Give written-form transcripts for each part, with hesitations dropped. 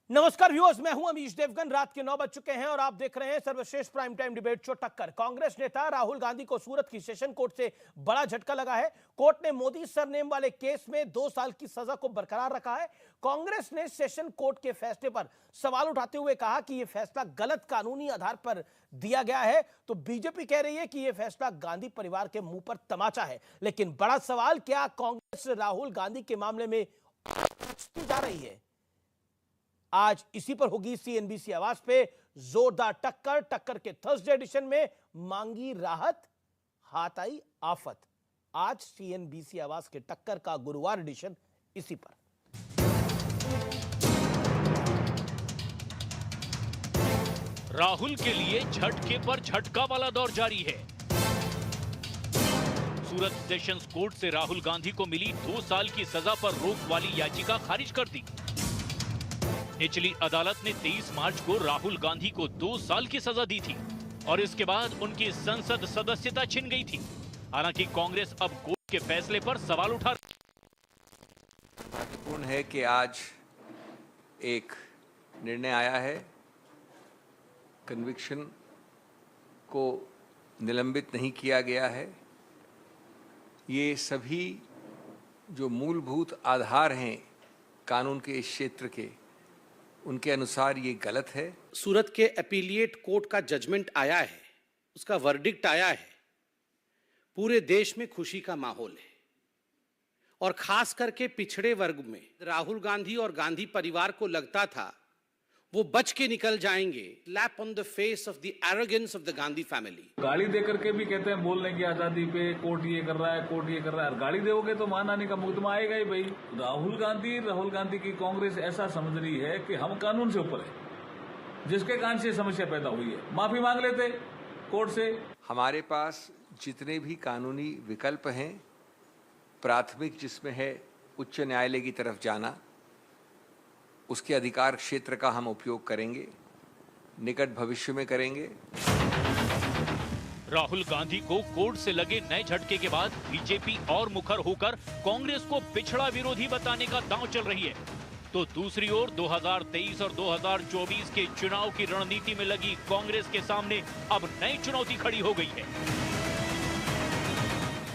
नमस्कार व्यूअर्स, मैं हूं अमीश देवगन। रात के 9 बज चुके हैं और आप देख रहे हैं सर्वश्रेष्ठ प्राइम टाइम डिबेट शो टक्कर। कांग्रेस नेता राहुल गांधी को सूरत की सेशन कोर्ट से बड़ा झटका लगा है। कोर्ट ने मोदी सरनेम वाले केस में 2 साल की सजा को बरकरार रखा है। कांग्रेस ने सेशन कोर्ट के फैसले पर सवाल उठाते हुए कहा कि यह फैसला गलत कानूनी आधार पर दिया गया है। तो बीजेपी कह रही है कि यह फैसला गांधी परिवार के मुंह पर तमाचा है। लेकिन बड़ा सवाल, क्या कांग्रेस राहुल गांधी के मामले में जा रही है? आज इसी पर होगी सीएनबीसी आवाज पे जोरदार टक्कर। टक्कर के थर्सडे एडिशन में मांगी राहत, हाथ आई आफत। आज सीएनबीसी आवाज के टक्कर का गुरुवार एडिशन इसी पर। राहुल के लिए झटके पर झटका वाला दौर जारी है। सूरत सेशंस कोर्ट से राहुल गांधी को मिली 2 साल की सजा पर रोक वाली याचिका खारिज कर दी। निचली अदालत ने 23 मार्च को राहुल गांधी को 2 साल की सजा दी थी और इसके बाद उनकी संसद सदस्यता छिन गई थी। हालांकि कांग्रेस अब कोर्ट के फैसले पर सवाल उठा रही है। महत्वपूर्ण है कि आज एक निर्णय आया है। कन्विक्शन को निलंबित नहीं किया गया है। ये सभी जो मूलभूत आधार हैं कानून के इस क्षेत्र के, उनके अनुसार ये गलत है। सूरत के अपीलिएट कोर्ट का जजमेंट आया है, उसका वर्डिक्ट आया है। पूरे देश में खुशी का माहौल है और खास करके पिछड़े वर्ग में राहुल गांधी और गांधी परिवार को लगता था वो बच के निकल जाएंगे। Slap on the face of the arrogance of the Gandhi family. गाली दे करके भी कहते हैं बोलने की आजादी पे, कोर्ट ये कर रहा है, कोर्ट ये कर रहा है। गाली दोगे तो मान आने का मुकदमा आएगा ही भाई। राहुल गांधी की कांग्रेस ऐसा समझ रही है कि हम कानून से ऊपर है। जिसके कारण से समस्या पैदा हुई है, माफी मांग लेते कोर्ट से। हमारे पास जितने भी कानूनी विकल्प हैं, प्राथमिक जिसमें है उच्च न्यायालय की तरफ जाना, उसके अधिकार क्षेत्र का हम उपयोग करेंगे, निकट भविष्य में करेंगे। राहुल गांधी को कोर्ट से लगे नए झटके के बाद बीजेपी और मुखर होकर कांग्रेस को पिछड़ा विरोधी बताने का दांव चल रही है। तो दूसरी ओर 2023 और 2024 के चुनाव की रणनीति में लगी कांग्रेस के सामने अब नई चुनौती खड़ी हो गई है,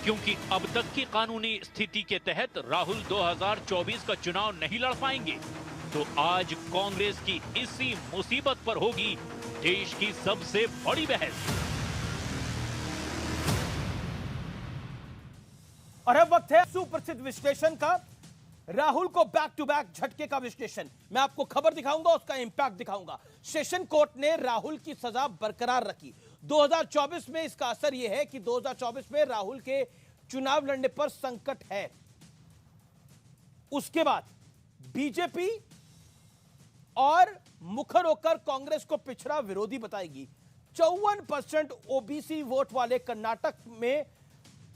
क्योंकि अब तक की कानूनी स्थिति के तहत राहुल 2024 का चुनाव नहीं लड़ पाएंगे। तो आज कांग्रेस की इसी मुसीबत पर होगी देश की सबसे बड़ी बहस। और अब वक्त है सुप्रसिद्ध विश्लेषण का। राहुल को बैक टू बैक झटके का विश्लेषण। मैं आपको खबर दिखाऊंगा, उसका इंपैक्ट दिखाऊंगा। सेशन कोर्ट ने राहुल की सजा बरकरार रखी। 2024 में इसका असर यह है कि 2024 में राहुल के चुनाव लड़ने पर संकट है। उसके बाद बीजेपी और मुखर होकर कांग्रेस को पिछड़ा विरोधी बताएगी। 54% ओबीसी वोट वाले कर्नाटक में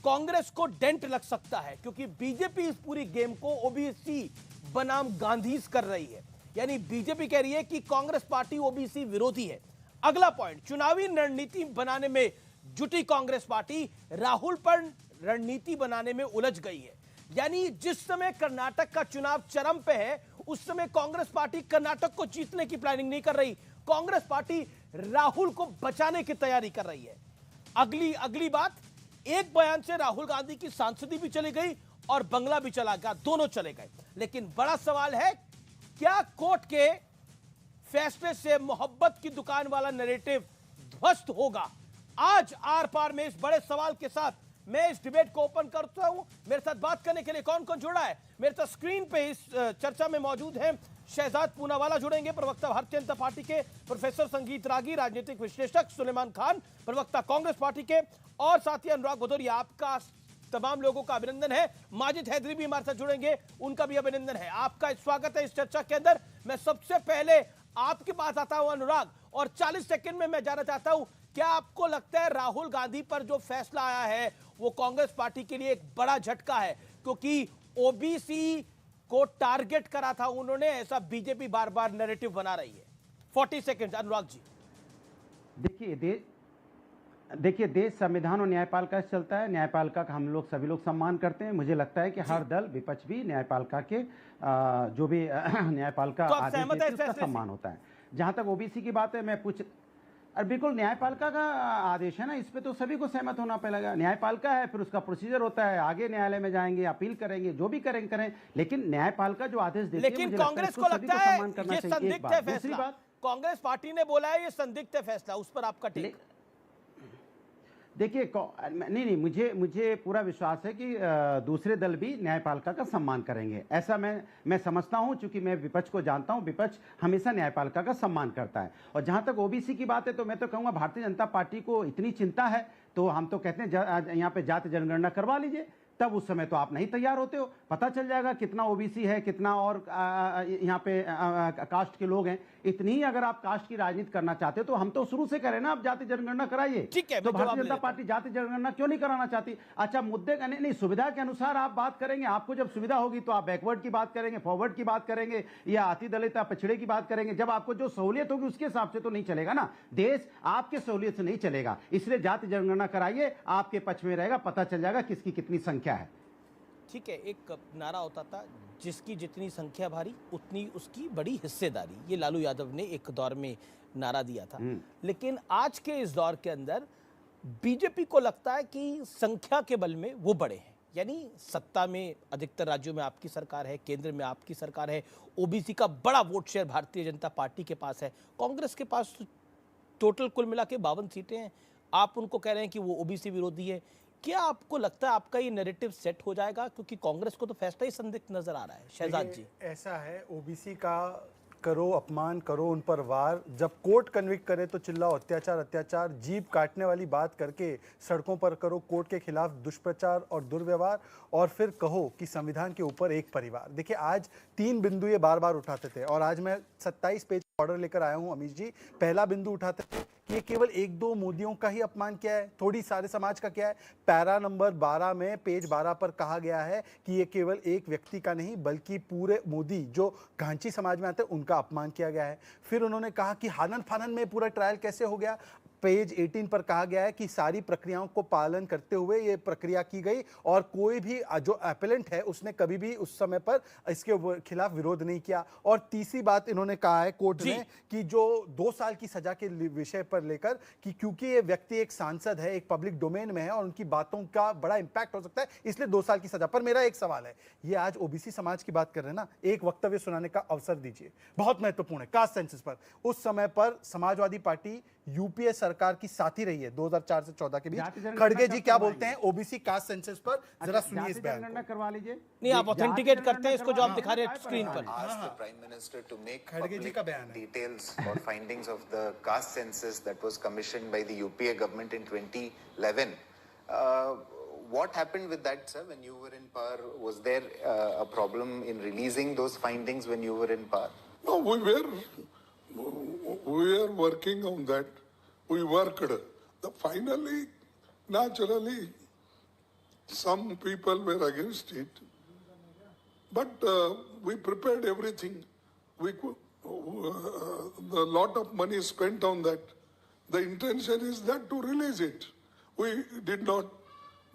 कांग्रेस को डेंट लग सकता है, क्योंकि बीजेपी इस पूरी गेम को ओबीसी बनाम गांधीज कर रही है। यानी बीजेपी कह रही है कि कांग्रेस पार्टी ओबीसी विरोधी है। अगला पॉइंट, चुनावी रणनीति बनाने में जुटी कांग्रेस पार्टी राहुल पर रणनीति बनाने में उलझ गई है। यानी जिस समय कर्नाटक का चुनाव चरम पे है, उस समय कांग्रेस पार्टी कर्नाटक को जीतने की प्लानिंग नहीं कर रही। कांग्रेस पार्टी राहुल को बचाने की तैयारी कर रही है। अगली बात, एक बयान से राहुल गांधी की सांसदी भी चली गई और बंगला भी चला गया, दोनों चले गए। लेकिन बड़ा सवाल है, क्या कोर्ट के फैसले से मोहब्बत की दुकान वाला नैरेटिव ध्वस्त होगा? आज आर पार में इस बड़े सवाल के साथ मैं इस डिबेट को ओपन करता हूं। मेरे साथ बात करने के लिए कौन कौन जुड़ा है? मेरे साथ स्क्रीन पे इस चर्चा में मौजूद हैं शहजाद पूनावाला जुड़ेंगे, प्रवक्ता भारतीय जनता पार्टी के, प्रोफेसर संगीत रागी, राजनीतिक विश्लेषक सुलेमान खान, प्रवक्ता कांग्रेस पार्टी के, और साथी अनुराग भदौरिया। आपका तमाम लोगों का अभिनंदन है। माजिद हैदरी भी हमारे साथ जुड़ेंगे, उनका भी अभिनंदन है। आपका स्वागत है इस चर्चा के अंदर। मैं सबसे पहले आपके पास आता हूं अनुराग, और 40 सेकंड में मैं जानना चाहता हूं, क्या आपको लगता है राहुल गांधी पर जो फैसला आया है वो कांग्रेस पार्टी के लिए एक बड़ा झटका है? क्योंकि ओबीसी को टारगेट करा था उन्होंने, ऐसा बीजेपी बार बार नैरेटिव बना रही है। 40 सेकंड अनुराग जी। देखिए, देखिए, देश संविधान और न्यायपालिका से चलता है। न्यायपालिका का हम लोग सभी लोग सम्मान करते हैं। मुझे लगता है कि हर दल, विपक्ष भी न्यायपालिका के जो भी न्यायपालिका तो आप आदेश सहमत देती हैं है उसका फैसले से? सम्मान होता है। जहां तक ओबीसी की बात है, मैं कुछ और बिल्कुल न्यायपालिका का आदेश है ना, इस पे तो सभी को सहमत होना पड़ेगा। न्यायपालिका है, फिर उसका प्रोसीजर होता है, आगे न्यायालय में जाएंगे, अपील करेंगे, जो भी करें, लेकिन न्यायपालिका जो आदेश देती है, लेकिन मुझे लगता है कांग्रेस इसको को सभी लगता को है सम्मान करना ये चाहिए। एक संदिग्ध बात। है दूसरी फैसला। बात, कांग्रेस पार्टी ने बोला है ये संदिग्ध है फैसला, उस पर आपका टेक। देखिए, नहीं, मुझे पूरा विश्वास है कि दूसरे दल भी न्यायपालिका का सम्मान करेंगे। ऐसा मैं समझता हूं, चूंकि मैं विपक्ष को जानता हूं, विपक्ष हमेशा न्यायपालिका का सम्मान करता है। और जहां तक ओबीसी की बात है, तो मैं तो कहूंगा भारतीय जनता पार्टी को इतनी चिंता है, तो हम तो कहते हैं यहाँ पे जाति जनगणना करवा लीजिए। तब उस समय तो आप नहीं तैयार होते हो, पता चल जाएगा कितना ओबीसी है, कितना और यहाँ पे कास्ट के लोग हैं। इतनी अगर आप कास्ट की राजनीति करना चाहते हो, तो हम तो शुरू से करें ना, आप जाति जनगणना कराइए। ठीक है, तो मैं जवाब भारतीय जनता देता हूं। पार्टी जाति जनगणना क्यों नहीं कराना चाहती? अच्छा, मुद्दे का नहीं, सुविधा के अनुसार आप बात करेंगे। आपको जब सुविधा होगी तो आप बैकवर्ड की बात करेंगे, फॉरवर्ड की बात करेंगे, या अति दलित या पिछड़े की बात करेंगे। जब आपको जो सहूलियत होगी उसके हिसाब से तो नहीं चलेगा ना, देश आपके सहूलियत से नहीं चलेगा। इसलिए जाति जनगणना कराइए, आपके पक्ष में रहेगा, पता चल जाएगा किसकी कितनी संख्या है। ठीक है, एक नारा होता था, जिसकी जितनी संख्या भारी उतनी उसकी बड़ी हिस्सेदारी। ये लालू यादव ने एक दौर में नारा दिया था। लेकिन आज के इस दौर के अंदर बीजेपी को लगता है कि संख्या के बल में वो बड़े हैं। यानी सत्ता में अधिकतर राज्यों में आपकी सरकार है, केंद्र में आपकी सरकार है, ओबीसी का बड़ा vote share Bharatiya Janata party के पास है, कांग्रेस के पास टोटल कुल मिला के 52 सीटें हैं। आप उनको कह रहे हैं कि वो ओबीसी विरोधी है। क्या आपको लगता है आपका ये नैरेटिव सेट हो जाएगा? क्योंकि कांग्रेस को तो फैसला ही संदिग्ध नजर आ रहा है। शहजाद जी, ऐसा है, ओबीसी का करो अपमान, करो उन पर वार, जब कोर्ट कन्विक्ट करे तो चिल्लाओ अत्याचार, जीभ काटने वाली बात करके सड़कों पर करो कोर्ट के खिलाफ दुष्प्रचार और दुर्व्यवहार, और फिर कहो कि संविधान के ऊपर एक परिवार। देखिए, आज 3 बिंदु ये बार बार उठाते थे, और आज मैं 27 पेज ऑर्डर लेकर आया हूं अमीश जी। पहला बिंदु उठाते थे कि ये केवल 1-2 मोदियों का ही अपमान किया है, थोड़ी सारे समाज का क्या है। पैरा नंबर 12 में, पेज 12 पर कहा गया है कि ये केवल एक व्यक्ति का नहीं, बल्कि पूरे मोदी जो घांची समाज में आते हैं उनका अपमान किया गया है। फिर उन्होंने कहा कि हानन फानन में पूरा ट्रायल कैसे हो गया। पेज 18 पर कहा गया है कि सारी प्रक्रियाओं को पालन करते हुए ये प्रक्रिया की गई, और कोई भी जो एपेलेंट है उसने कभी भी उस समय पर इसके खिलाफ विरोध नहीं किया। और तीसरी बात इन्होंने कहा है कोर्ट ने कि जो 2 साल की सजा के विषय पर लेकर, कि क्योंकि ये व्यक्ति एक सांसद है, एक पब्लिक डोमेन में है और उनकी बातों का बड़ा इंपैक्ट हो सकता है, इसलिए 2 साल की सजा। पर मेरा एक सवाल है, ये आज ओबीसी समाज की बात कर रहे हैं ना, एक वक्तव्य सुनाने का अवसर दीजिए, बहुत महत्वपूर्ण है। कास्ट सेंसस पर उस समय पर समाजवादी पार्टी यूपीए सरकार की साथी रही है 2004 से 14 के बीच। खड़गे जी क्या बोलते हैं ओबीसी कास्ट सेंसस पर, जरा सुनिए इस बयान को। करवा लीजिए। नहीं, आप ऑथेंटिकेट करते हैं इसको जो आप दिखा रहे हैं स्क्रीन पर। asked the Prime Minister to make खड़गे जी का public बयान है। details or findings of the caste census that was commissioned by the UPA government in 2011. What happened with that, sir, when you were in power? Was there a problem in releasing those findings when you were in power? No, we were working on that. We worked. Finally, naturally, some people were against it, but we prepared everything. We could, the lot of money spent on that. The intention is that to release it. We did not,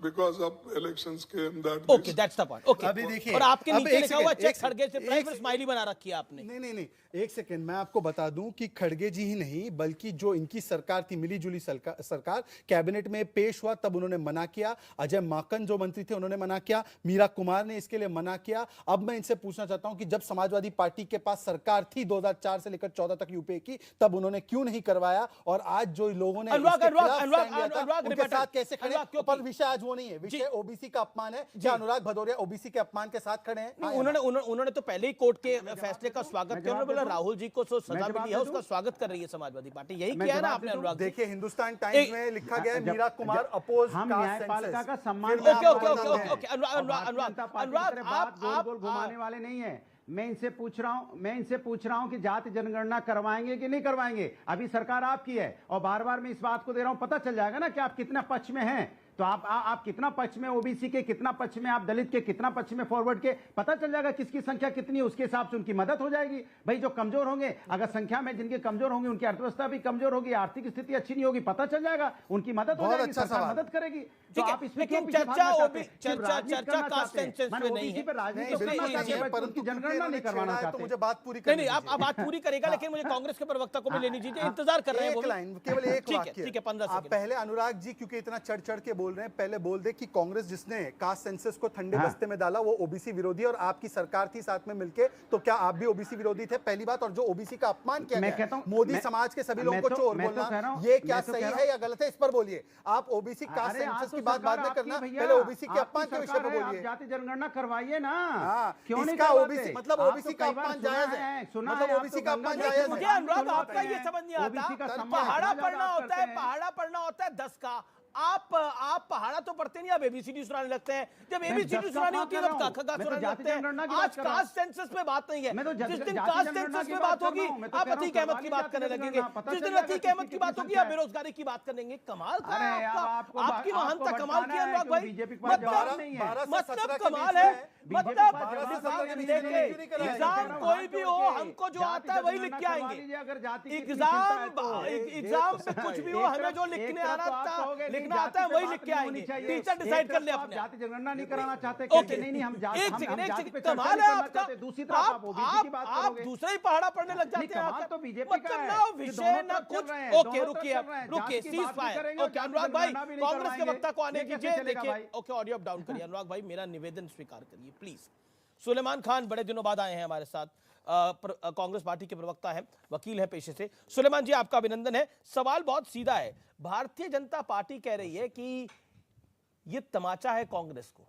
because of elections came that. Okay, that's the point. Okay, अभी देखिए, और आपके अब नीचे एक लिखा हुआ second, check एक खड़गे से सेकंड, प्राइवेट एक स्माइली बना रखी है आपने। नहीं, एक सेकंड, मैं आपको बता दूं कि खड़गे जी ही नहीं, बल्कि जो इनकी सरकार थी, मिलीजुली सरकार, कैबिनेट में पेश हुआ तब उन्होंने मना किया। अजय माकन जो मंत्री थे उन्होंने मना किया, मीरा कुमार ने इसके लिए मना किया। अब मैं इनसे पूछना चाहता हूं कि जब समाजवादी पार्टी के पास सरकार थी 2004 से लेकर 14 तक यूपीए की, तब उन्होंने क्यों नहीं करवाया? और आज जो लोगों ने उनके साथ कैसे खड़े? पर विषय आज वो नहीं है, विषय ओबीसी का अपमान है। क्या अनुराग भदौरिया ओबीसी के अपमान के साथ खड़े हैं? उन्होंने तो पहले ही कोर्ट के फैसले का स्वागत किया। उन्होंने बोला राहुल जी को सजा मिली है, उसका स्वागत कर रही है समाजवादी पार्टी। यही किया ना आपने अनुराग? देखिए, हिंदुस्तान टाइम्स में लिखा गया है मीरा कुमार अपोज हम न्यायपालिका का सम्मान। ओके, अनुराग, आप गोल घुमाने वाले नहीं है। मैं इनसे पूछ रहा हूं कि जाति जनगणना करवाएंगे कि नहीं करवाएंगे? अभी सरकार आपकी है, और बार बार मैं इस बात को दे रहा हूं, पता चल जाएगा ना कि आप कितना पक्ष में हैं। तो आप कितना पक्ष में ओबीसी के, कितना पक्ष में आप दलित के, कितना पक्ष में फॉरवर्ड के, पता चल जाएगा किसकी संख्या कितनी है, उसके हिसाब से उनकी मदद हो जाएगी। भाई जो कमजोर होंगे, अगर संख्या में जिनके कमजोर होंगे उनकी अर्थव्यवस्था भी कमजोर होगी, आर्थिक स्थिति अच्छी नहीं होगी, पता चल जाएगा, उनकी मदद हो जाएगी, सरकार मदद करेगी। तो आप इसमें क्यों पीछे भागना चाहते हैं? चर्चा कास्ट सेंसस पे नहीं है, परंतु जनगणना नहीं करवाना चाहते। मुझे बात पूरी करनी नहीं, आप बात पूरी करेगा, लेकिन मुझे कांग्रेस के प्रवक्ता को भी लेनी चाहिए, इंतजार कर रहे हैं वो भी। केवल एक ठीक है, वाक्य। ठीक है, 15 आप सेकंड। पहले अनुराग जी क्योंकि इतना चढ़ के बोल रहे हैं, पहले बोल दे कि कांग्रेस जिसने कास्ट सेंसस को ठंडे बस्ते में डाला वो ओबीसी विरोधी और आपकी सरकार थी साथ में मिलके, तो क्या आप भी ओबीसी विरोधी थे? पहली बात। और जो ओबीसी का अपमान किया गया, मोदी समाज के सभी लोगों को चोर बोलना, ये क्या सही है या गलत है, इस पर बोलिए। आप ओबीसी कास्ट सेंसस की बात बाद में करना, पहले ओबीसी के अपमान के विषय पर बोलिए। जाति जनगणना करवाइए ना, क्यों नहीं? ओबीसी मतलब ओबीसी का अपमान जायज है, मतलब ओबीसी का अपमान जायज मुझे है। अनुराग आपका ये समझ नहीं आता, पहाड़ा पढ़ना होता है, पहाड़ा पढ़ना होता है 10 का, आप पहाड़ा तो पढ़ते नहीं, आप एबीसीडी सुनाने लगते हैं। जब एबीसीडी सुनानी होती है तब क ख ग सुनाने लगते हैं। आज कास्ट सेंसस पे बात नहीं है, जिस दिन कास्ट सेंसस पे बात होगी आप अतीक अहमद की बात करने लगेंगे, जिस दिन अतीक अहमद की बात होगी आप बेरोजगारी की बात करेंगे। कमाल का है आपका, आपकी महानता कमाल की अनुराग भाई, मतलब कमाल है, मतलब एग्जाम कोई भी हो, हमको जो आता है वही लिख के आएंगे। एग्जाम पे कुछ भी हो, हमें जो लिखने आना था, लिखना आता है वही लिख के आएंगे। टीचर डिसाइड कर ले अपने। जाति जनगणना नहीं कराना चाहते? ओके, नहीं, हम जाति, एक सेकंड, कमाल है आपका। दूसरी तरफ आप ओबीसी की बात करोगे, आप दूसरा ही पहाड़ा पढ़ने लग जाते हैं। तो बीजेपी का है, ना विषय ना कुछ। ओके, रुकिए, सीज फायर। ओके अनुराग भाई, कांग्रेस के वक्ता को आने दीजिए। देखिए, ओके, ऑडियो अप डाउन करिए। अनुराग भाई, मेरा निवेदन स्वीकार करिए प्लीज। सुलेमान खान बड़े दिनों बाद आए हैं हमारे साथ, कांग्रेस पार्टी के प्रवक्ता हैं, वकील हैं पेशे से। सुलेमान जी, आपका अभिनंदन है। सवाल बहुत सीधा है, भारतीय जनता पार्टी कह रही है कि यह तमाचा है कांग्रेस को।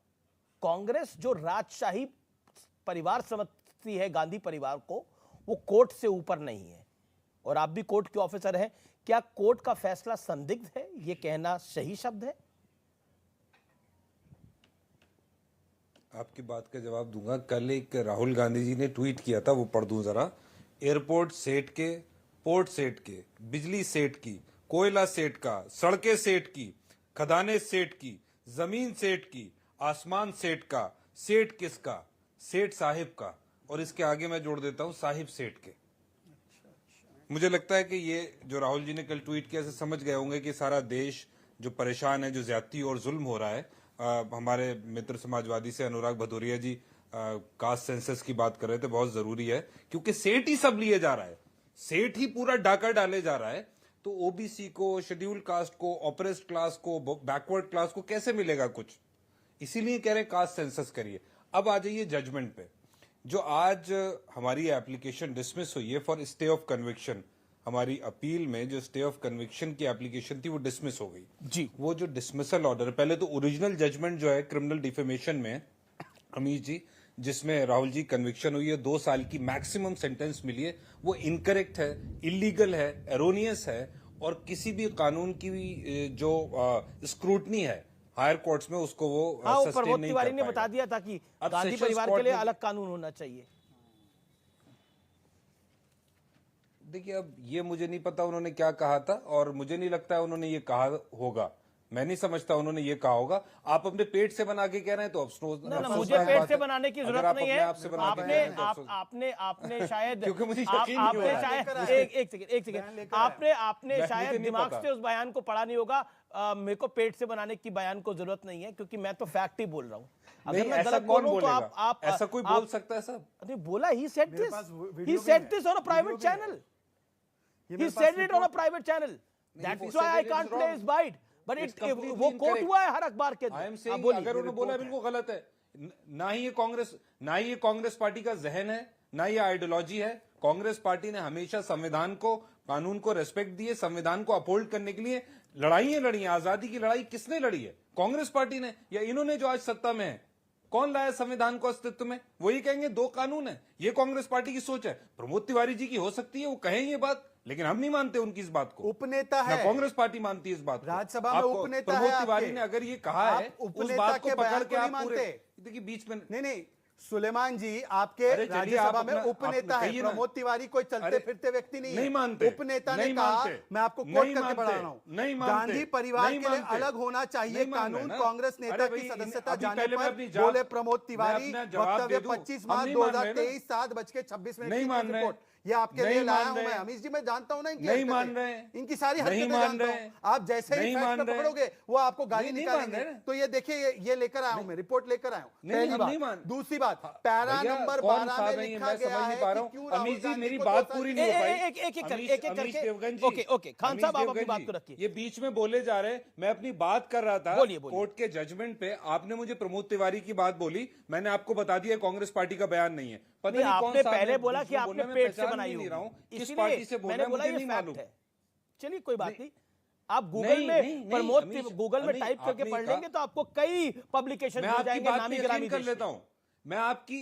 कांग्रेस जो राजशाही परिवार समझती है गांधी परिवार को, वो कोर्ट से ऊपर नहीं है, और आप भी कोर्ट के ऑफिसर हैं। क्या कोर्ट का फैसला संदिग्ध है, यह कहना सही शब्द है? आपकी बात का जवाब दूंगा। कल एक राहुल गांधी जी ने ट्वीट किया था, वो पढ़ दूं जरा। एयरपोर्ट सेठ के, पोर्ट सेठ के, बिजली सेठ की, कोयला सेठ का, सड़कें सेठ की, खदानें सेठ की, जमीन सेठ की, आसमान सेठ का, सेठ किसका? सेठ साहिब का। और इसके आगे मैं जोड़ देता हूं, साहिब सेठ के। मुझे लगता है कि ये जो राहुल जी ने कल ट्वीट किया, से समझ गए होंगे कि सारा देश जो परेशान है, जो ज्यादती और जुल्म हो रहा है। हमारे मित्र समाजवादी से अनुराग भदौरिया जी कास्ट सेंसस की बात कर रहे थे, बहुत जरूरी है, क्योंकि सेठ ही सब लिए जा रहा है, सेठ ही पूरा डाका डाले जा रहा है। तो ओबीसी को, शेड्यूल कास्ट को, ऑपरेस्ड क्लास को, बैकवर्ड क्लास को कैसे मिलेगा कुछ? इसीलिए कह रहे हैं कास्ट सेंसस करिए। अब आ जाइए जजमेंट पे। जो आज हमारी एप्लीकेशन डिसमिस हुई है फॉर स्टे ऑफ कन्विक्शन, हमारी अपील में जो स्टे ऑफ कन्विक्शन की एप्लीकेशन थी वो डिसमिस हो गई जी। वो जो डिसमिसल ऑर्डर, पहले तो ओरिजिनल जजमेंट जो है क्रिमिनल डिफेमेशन में अमीश जी, जिसमें राहुल जी कन्विक्शन हुई है, 2 साल की मैक्सिमम सेंटेंस मिली है, वो इनकरेक्ट है, इलीगल है, एरोनियस है, और किसी भी कानून की जो स्क्रूटनी है हायर कोर्ट्स में उसको वो सस्टेन नहीं कर पाएगा। ने बता दिया था कि गांधी परिवार के लिए अलग कानून होना चाहिए। देखिए, अब ये मुझे नहीं पता उन्होंने क्या कहा था, और मुझे नहीं लगता है उन्होंने ये कहा होगा। मैं नहीं समझता उन्होंने ये कहा होगा। आप अपने पेट से बना के कह रहे हैं तो अफसोस। मुझे पेट से बनाने की जरूरत नहीं है। आपने शायद क्योंकि मुझे एक सेकंड आपने शायद दिमाग से उस बयान को पढ़ा नहीं होगा। मेरे को पेट से बनाने की बयान को जरूरत नहीं है, क्योंकि मैं तो फैक्ट ही बोल रहा हूँ। अगर मैं गलत बोलूं तो आप ऐसा कोई बोल सकता है साहब? नहीं बोला, he said this on a private channel, he said it on a private channel, that's why I can't play his bite, but it वो कोट हुआ है हर अखबार के। I am saying अगर उन्होंने बोला बिल्कुल गलत है। ना ही ये कांग्रेस पार्टी का जहन है, ना ये आइडियोलॉजी है। कांग्रेस पार्टी ने हमेशा संविधान को, कानून को रेस्पेक्ट दी है, संविधान को अपहोल्ड करने के लिए लड़ाइयां लड़ी हैं। आजादी की लड़ाई किसने लड़ी है? कांग्रेस पार्टी ने, या इन्होंने जो आज सत्ता में है? कौन लाया संविधान को अस्तित्व में? वही कहेंगे 2 कानून है। ये कांग्रेस पार्टी की सोच है। प्रमोद तिवारी जी की हो सकती है, वो कहें ये बात, लेकिन हम नहीं मानते उनकी इस बात को। उपनेता है, कांग्रेस पार्टी मानती है इस बात को। राज्यसभा में उपनेता है प्रमोद तिवारी ने अगर ये कहा है, उस बात को पकड़ के आप पूरे, देखिए बीच में नहीं, सुलेमान जी, आपके अरे चलिए, राज्यसभा आप में अपना- उपनेता आप है। कहिए ना। प्रमोद तिवारी कोई चलते अरे, फिरते व्यक्ति नहीं है। नहीं मानते, उपनेता ने नहीं कहा, मानते, मैं आपको कोट नहीं करके मानते, पढ़ा रहा हूं, नहीं मानते, गांधी परिवार नहीं के लिए मानते, अलग होना चाहिए नहीं मान रहे कानून। ना। कांग्रेस नेता अरे की भाई, सदस्यता अभी जाने पहले मैं पर अपनी जवाब- बोले प्रमोद तिवारी, मैं अपना जवाब वक्तव्य दे दूं। 25 हम मार्च नहीं मान रहे ना। 2023 7:26 नहीं की मान रहे। रिपोर्ट ये आपके नहीं लिए लाया मान हूं मैं। रहे। अमीश जी, मैं जानता हूं ना इनकी नहीं हरकतें। मान रहे। इनकी सारी नहीं हरकतें मान जानता रहे। हूं। आप जैसे ही नहीं फैक्ट मान पे रहे। पकड़ोगे वो आपको गाली नहीं निकालेंगे। मान रहे। तो ये देखिए, ये लेकर आया हूं मैं, रिपोर्ट लेकर आया हूं। नहीं, पहली हम बात। नहीं मान- दूसरी बात, पैरा भैया, नंबर कौन 12 साहब में है ये? लिखा मैं गया समझ है नहीं पा रहा कि क्यों हूं। राहुल अमीश जी, गांधी मेरी को बात 2 साल पूरी की- नहीं हो पाई। एक अमीश करके देवगन जी, ओके खान अमीश साहब, आप अपनी देवगन बात जी, को रखिए। ये बीच में बोले जा रहे हैं। मैं अपनी बात कर रहा था बोलिए। कोर्ट के जजमेंट पे। आपने मुझे प्रमोद तिवारी की बात बोली, मैंने आपको बता दिया कांग्रेस पार्टी का बयान नहीं है। पता नहीं कौन आपने साहब पहले है, बोला बीच कि में आपने बोलने में पेट से पहचान बनाई भी नहीं रहा हूं। होगी, किस इसलिए पार्टी से बोल मैंने रहे हैं बोला मुझे ये नहीं फैक्ट मालूम। है। चलिए कोई बात नहीं, आप गूगल नहीं, में नहीं, प्रमोद अमीश, गूगल में अमीश, टाइप करके आपने पढ़ कहा- लेंगे तो आपको कई पब्लिकेशन मैं मिल आपकी जाएंगे बात नामी पे गिरामी यकीन कर देश लेता के। हूं। मैं आपकी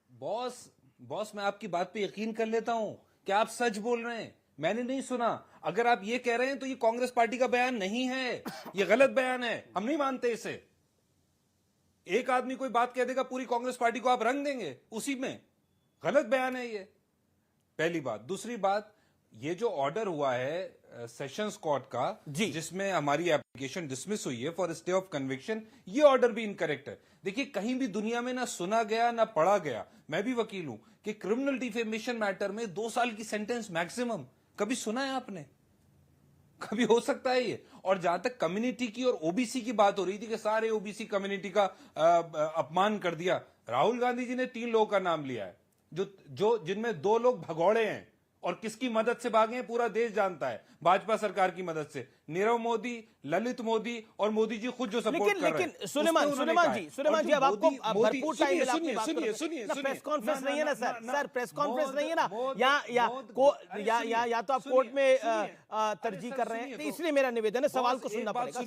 बॉस मैं आपकी बात पे यकीन कर लेता हूं कि आप सच बोल रहे हैं। मैंने नहीं सुना। अगर आप ये कह रहे हैं तो ये कांग्रेस पार्टी का बयान नहीं है, ये गलत बयान है। हम नहीं मानते इसे। एक आदमी कोई बात कह देगा, पूरी कांग्रेस पार्टी को आप रंग देंगे उसी में। गलत बयान है ये, पहली बात। दूसरी बात, ये जो ऑर्डर हुआ है सेशंस कोर्ट का, जिसमें हमारी एप्लीकेशन डिसमिस हुई है फॉर स्टे ऑफ कन्विक्शन, ये ऑर्डर भी इनकरेक्ट है। देखिए, कहीं भी दुनिया में ना सुना गया ना पढ़ा गया, मैं भी वकील हूं, कि क्रिमिनल डिफेमेशन मैटर में 2 साल की सेंटेंस मैक्सिमम। कभी सुना है आपने? कभी हो सकता है ये? और जहां तक कम्युनिटी की और ओबीसी की बात हो रही थी कि सारे ओबीसी कम्युनिटी का अपमान कर दिया, राहुल गांधी जी ने 3 लोगों का नाम लिया है जो जिनमें 2 लोग भगौड़े हैं, और किसकी मदद से भागे हैं पूरा देश जानता है, भाजपा सरकार की मदद से। नीरव मोदी, ललित मोदी और मोदी जी खुद जो सपोर्ट कर रहे हैं। लेकिन सुलेमान जी, अब आपको भरपूर टाइम मिला अपनी बात को रखने। सुनिए, प्रेस कॉन्फ्रेंस नहीं है ना सर, प्रेस कॉन्फ्रेंस नहीं है ना, या तो आप कोर्ट में तरजीह कर रहे हैं, तो इसलिए मेरा निवेदन है सवाल को सुनना पड़ेगा।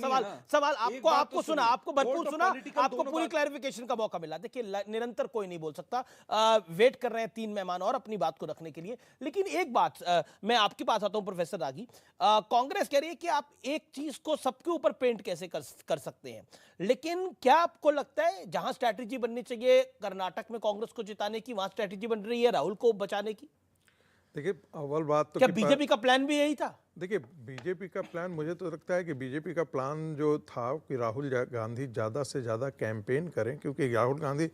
सवाल आपको सुना, आपको भरपूर सुना, आपको पूरी क्लैरिफिकेशन का मौका मिला। देखिए, निरंतर कोई नहीं बोल सकता। वेट कर रहे हैं 3 मेहमान और अपनी बात को रखने के लिए। लेकिन एक बात, मैं आपके पास आता हूं प्रोफेसर रागी। कांग्रेस कह रही है कि आप एक चीज को सबके ऊपर पेंट कैसे कर सकते हैं, लेकिन क्या आपको लगता है जहां स्ट्रैटेजी बननी चाहिए कर्नाटक में कांग्रेस को जिताने की, वहां स्ट्रैटेजी बन रही है राहुल को बचाने की? देखिए, अव्वल बात तो क्या बीजेपी का प्लान भी यही था? देखिए, बीजेपी का प्लान, मुझे तो लगता है कि बीजेपी का प्लान जो था कि राहुल गांधी ज़्यादा से ज़्यादा कैंपेन करें, क्योंकि राहुल गांधी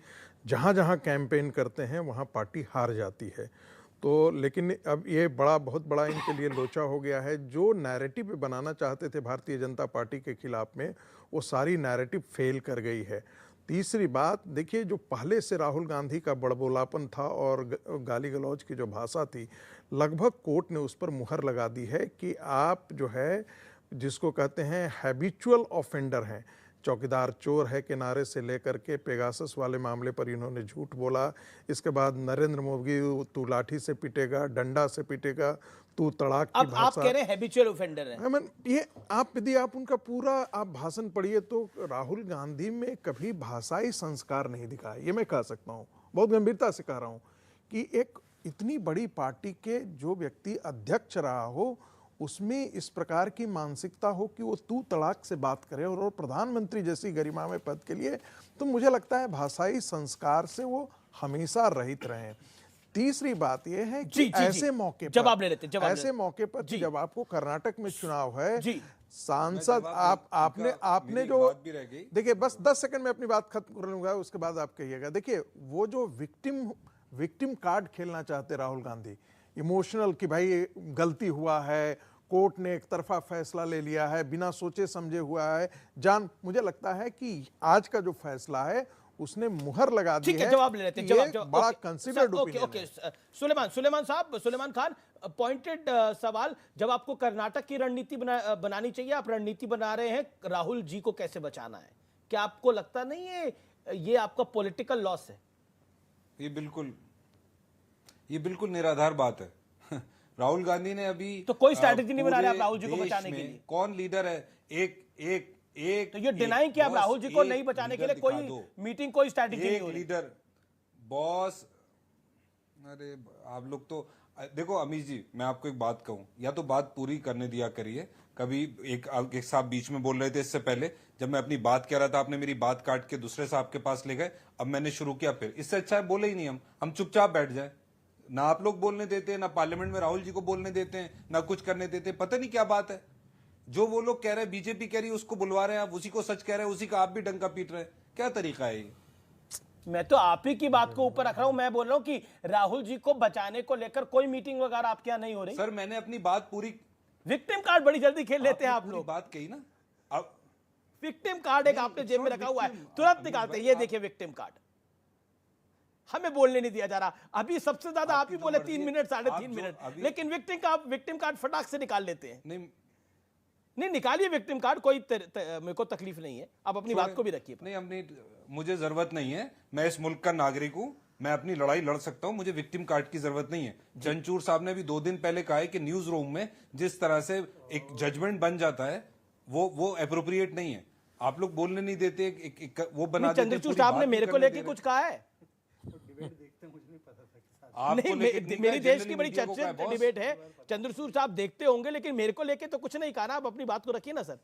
जहाँ जहाँ कैंपेन करते हैं वहाँ पार्टी हार जाती है। तो लेकिन अब ये बहुत बड़ा इनके लिए लोचा हो गया है। जो नैरेटिव बनाना चाहते थे भारतीय जनता पार्टी के खिलाफ में, वो सारी नैरेटिव फेल कर गई है। तीसरी बात, देखिए, जो पहले से राहुल गांधी का बड़बोलापन था और गाली गलौज की जो भाषा थी, लगभग कोर्ट ने उस पर मुहर लगा दी है कि आप जो है, जिसको कहते हैं हैबिचुअल ऑफेंडर हैं। चौकीदार चोर है के नारे से लेकर के पेगासस वाले मामले पर इन्होंने झूठ बोला। इसके बाद नरेंद्र मोदी, तू लाठी से पिटेगा, डंडा से पिटेगा, तू तड़ाक की भाषा। आप कह रहे हैं हैबिचुअल ऑफेंडर है। ये यदि आप उनका पूरा आप भाषण पढ़िए तो राहुल गांधी में कभी भाषाई संस्कार नहीं दिखा है। ये मैं कह सकता हूँ, बहुत गंभीरता से कह रहा हूँ, कि एक इतनी बड़ी पार्टी के जो व्यक्ति अध्यक्ष रहा हो, उसमें इस प्रकार की मानसिकता हो कि वो तू तड़ाक से बात करे, और प्रधानमंत्री जैसी गरिमा में पद के लिए, तो मुझे लगता है भाषाई संस्कार से वो हमेशा रहित रहे। तीसरी बात यह है कि ऐसे मौके पर, जवाब ले लेते, ऐसे मौके पर जब आपको कर्नाटक में चुनाव है, सांसद आपने जो, देखिए बस 10 सेकंड में अपनी बात खत्म कर लूंगा, उसके बाद आप कहिएगा। देखिए, वो जो विक्टिम कार्ड खेलना चाहते राहुल गांधी, इमोशनल, कि भाई गलती हुआ है, कोर्ट ने एक तरफा फैसला ले लिया है, बिना सोचे समझे हुआ है, मुझे लगता है कि आज का जो फैसला है उसने मुहर लगा दी है। जवाब ले लेते हैं, जवाब बड़ा कंसीडर्ड ओपिनियन है। सुलेमान खान, पॉइंटेड सवाल, जब आपको कर्नाटक की रणनीति बनानी चाहिए, आप रणनीति बना रहे हैं राहुल जी को कैसे बचाना है, क्या आपको लगता नहीं है ये आपका पॉलिटिकल लॉस है? ये बिल्कुल निराधार बात है। राहुल गांधी ने अभी तो कोई स्ट्रैटेजी नहीं बना रहे आप राहुल जी को बचाने के लिए? कौन लीडर है? एक तो ये डिनाई किया आप राहुल जी को नहीं बचाने के लिए कोई मीटिंग, कोई स्ट्रैटेजी नहीं हो रही? लीडर बॉस, अरे आप लोग तो देखो अमीश जी, मैं आपको एक बात कहूं, या तो बात पूरी करने दिया करिए। कभी एक साहब बीच में बोल रहे थे, इससे पहले जब मैं अपनी बात कह रहा था आपने मेरी बात काट के दूसरे साहब के पास ले गए, अब मैंने शुरू किया फिर। इससे अच्छा है बोले ही नहीं, हम चुपचाप बैठ जाए। ना आप लोग बोलने देते हैं, ना पार्लियामेंट में राहुल जी को बोलने देते हैं, ना कुछ करने देते। पता नहीं क्या बात है, जो वो लोग कह रहे हैं, बीजेपी कह रही है उसको बुलवा रहे हैं, आप उसी को सच कह रहे हैं, उसी का आप भी डंका पीट रहे हैं। क्या तरीका है ये? मैं तो आप ही की बात को ऊपर रख रहा हूं। मैं बोल रहा हूं कि राहुल जी को बचाने को लेकर कोई मीटिंग वगैरह आपके यहाँ नहीं हो रही। सर मैंने अपनी बात पूरी, विक्टिम कार्ड बड़ी जल्दी खेल लेते हैं आप लोग। बात कही ना, अब विक्टिम कार्ड एक आपने जेब में रखा हुआ है, तुरंत निकालते हैं। ये देखिए विक्टिम कार्ड, हमें बोलने नहीं दिया जा रहा। अभी सबसे ज्यादा आप ही बोले 3 मिनट 3.5 मिनट, लेकिन विक्टिम कार्ड फटाक से निकाल लेते हैं। नहीं निकालिए विक्टिम कार्ड, कोई मेरे को तकलीफ नहीं है। आप अपनी बात को भी रखिए। नहीं अपनी, मुझे जरूरत नहीं है, मैं इस मुल्क का नागरिक हूं, मैं अपनी लड़ाई लड़ सकता हूं, मुझे विक्टिम कार्ड की जरूरत नहीं है। चंचूर साहब ने भी 2 दिन पहले कहा है कि न्यूज रूम में जिस तरह से एक जजमेंट बन जाता है वो एप्रोप्रिएट नहीं है। आप लोग बोलने नहीं देते, वो बना देते। चंद्रचूड़ साहब ने मेरे को लेके कुछ कहा है? नहीं, मेरी देश की बड़ी चर्चित डिबेट है, चंद्रचूड़ साहब देखते होंगे, लेकिन मेरे को लेके तो कुछ नहीं कहा ना। आप अपनी बात को रखिए ना सर।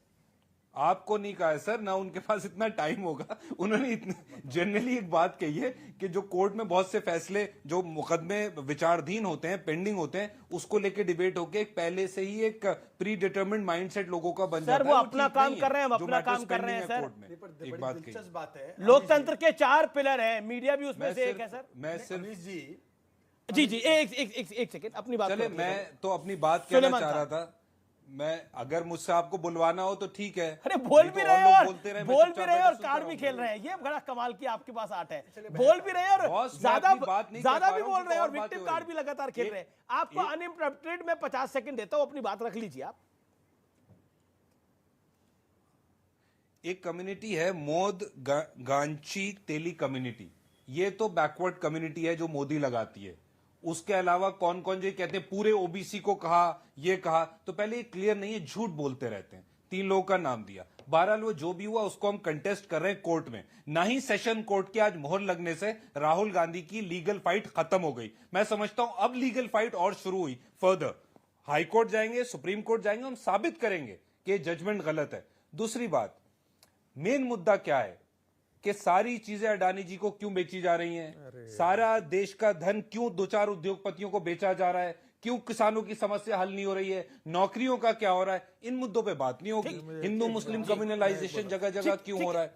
आपको नहीं कहा है सर, ना उनके पास इतना टाइम होगा। उन्होंने इतने जनरली एक बात कही है कि जो कोर्ट में बहुत से फैसले, जो मुकदमे विचाराधीन होते हैं, पेंडिंग होते हैं, उसको लेके डिबेट होके पहले से ही एक प्री डिटरमिन्ड माइंडसेट लोगों का बन जाता है। सर वो अपना काम कर रहे हैं, अपना काम कर रहे हैं सर। एक बात है, लोकतंत्र के 4 पिलर हैं, मीडिया भी उसमें से एक है सर। मैं सिर्फ जी एक सेकंड अपनी बात। चले, मैं तो अपनी बात कहना चाह रहा था। मैं अगर मुझसे आपको बुलवाना हो तो ठीक है। अरे बोल भी रहे और कार्ड भी खेल रहे हैं, ये बड़ा कमाल की आपके पास आर्ट है। बोल भी रहे और ज्यादा भी बोल रहे हैं और विक्टिम कार्ड भी लगातार खेल रहे हैं। आपको अनइंटरप्टेड में 50 सेकंड देता हूं, अपनी बात रख लीजिए आप। एक कम्युनिटी है मोद गांची तेली कम्युनिटी, ये तो बैकवर्ड कम्युनिटी है जो मोदी लगाती है। उसके अलावा कौन कौन जो कहते हैं पूरे ओबीसी को कहा, ये कहा, तो पहले ये क्लियर नहीं है, झूठ बोलते रहते हैं। 3 लोगों का नाम दिया। बहरहाल वो जो भी हुआ उसको हम कंटेस्ट कर रहे हैं कोर्ट में। ना ही सेशन कोर्ट के आज मोहर लगने से राहुल गांधी की लीगल फाइट खत्म हो गई। मैं समझता हूं अब लीगल फाइट और शुरू हुई। फर्दर हाई कोर्ट जाएंगे, सुप्रीम कोर्ट जाएंगे, हम साबित करेंगे कि जजमेंट गलत है। दूसरी बात, मेन मुद्दा क्या है कि सारी चीजें अडानी जी को क्यों बेची जा रही हैं? सारा देश का धन क्यों 2-4 उद्योगपतियों को बेचा जा रहा है? क्यों किसानों की समस्या हल नहीं हो रही है? नौकरियों का क्या हो रहा है? इन मुद्दों पे बात नहीं होगी। हिंदू मुस्लिम कम्युनलाइजेशन जगह जगह क्यों हो रहा है?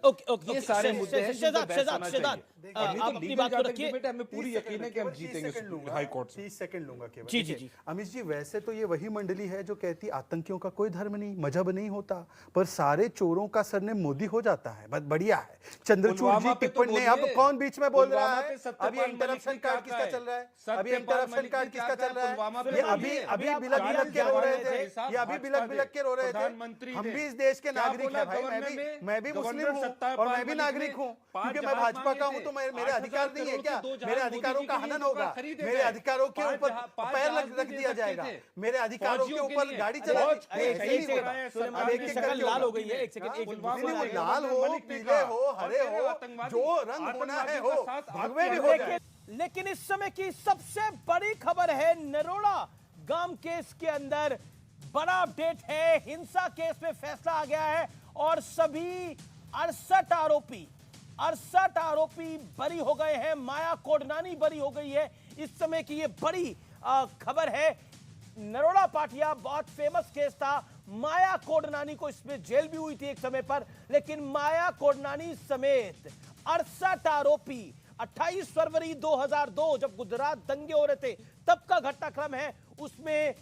ये सारे मुद्दे हैं जिन पे बहस होना चाहिए। आप अपनी बात को रखिए। हमें पूरी यकीन है कि हम जीतेंगे हाई कोर्ट से। 30 सेकंड लूंगा केवल। जी। अमित जी, वैसे तो ये वही मंडली है जो कहती आतंकियों का कोई धर्म नहीं, मजहब नहीं होता, पर सारे चोरों का सरनेम मोदी हो जाता है। बहुत बढ़िया है। चंद्रचूड़ जी टिप्पणी, अब कौन बीच में बोल रहा है? अभी इंटरप्शन कार्ड किसका चल रहा है? अभी इंटरप्शन कार्ड किसका चल रहा है? ये अभी बिलक के रो रहे थे, ये अभी बिलक के रो रहे थे। हम भी इस देश के नागरिक हैं भाई, मैं भी मुस्लिम हूँ और मैं भी नागरिक हूँ, क्योंकि मैं भाजपा का हूँ। तो मेरे अधिकार नहीं है क्या? मेरे अधिकारों का हनन होगा, मेरे अधिकारों के ऊपर पैर रख दिया जाएगा, मेरे अधिकारों के ऊपर गाड़ी चला। लाल हो गई है, एक सेकंड। लाल हो, पीले हो, हरे हो, जो रंग होना है हो, भगवे भी हो जाए। लेकिन इस समय की सबसे बड़ी खबर है, नरोड़ा गांव केस के अंदर बड़ा अपडेट है। हिंसा केस में फैसला आ गया है और सभी 68 आरोपी बरी हो गए हैं। माया कोडनानी बरी हो गई है। इस समय की ये बड़ी खबर है। नरोड़ा पाटिया बहुत फेमस केस था। माया कोडनानी को इसमें जेल भी हुई थी एक समय पर, लेकिन माया कोडनानी समेत 68 आरोपी 28 फरवरी 2002 जब गुजरात दंगे हो रहे थे तब का घटनाक्रम है, उसमें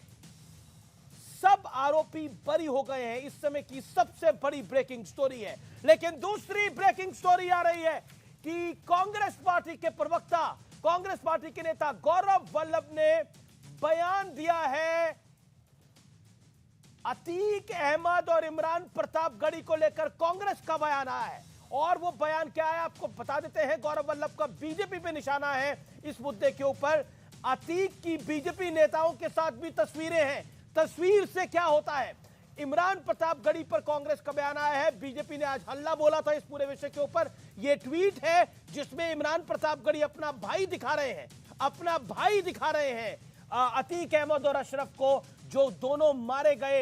सब आरोपी बरी हो गए हैं। इस समय की सबसे बड़ी ब्रेकिंग स्टोरी है। लेकिन दूसरी ब्रेकिंग स्टोरी आ रही है कि कांग्रेस पार्टी के प्रवक्ता, कांग्रेस पार्टी के नेता गौरव वल्लभ ने बयान दिया है अतीक अहमद और इमरान प्रतापगढ़ी को लेकर। कांग्रेस का बयान आया है और वो बयान क्या है आपको बता देते हैं। गौरव वल्लभ का बीजेपी पे निशाना है इस मुद्दे के ऊपर। अतीक की बीजेपी नेताओं के साथ भी तस्वीरें हैं। तस्वीर से क्या होता है? इमरान प्रतापगढ़ी पर कांग्रेस का बयान आया है। बीजेपी ने आज हल्ला बोला था इस पूरे विषय के ऊपर। यह ट्वीट है जिसमें इमरान प्रतापगढ़ी अपना भाई दिखा रहे हैं, अतीक अहमद और अशरफ को, जो दोनों मारे गए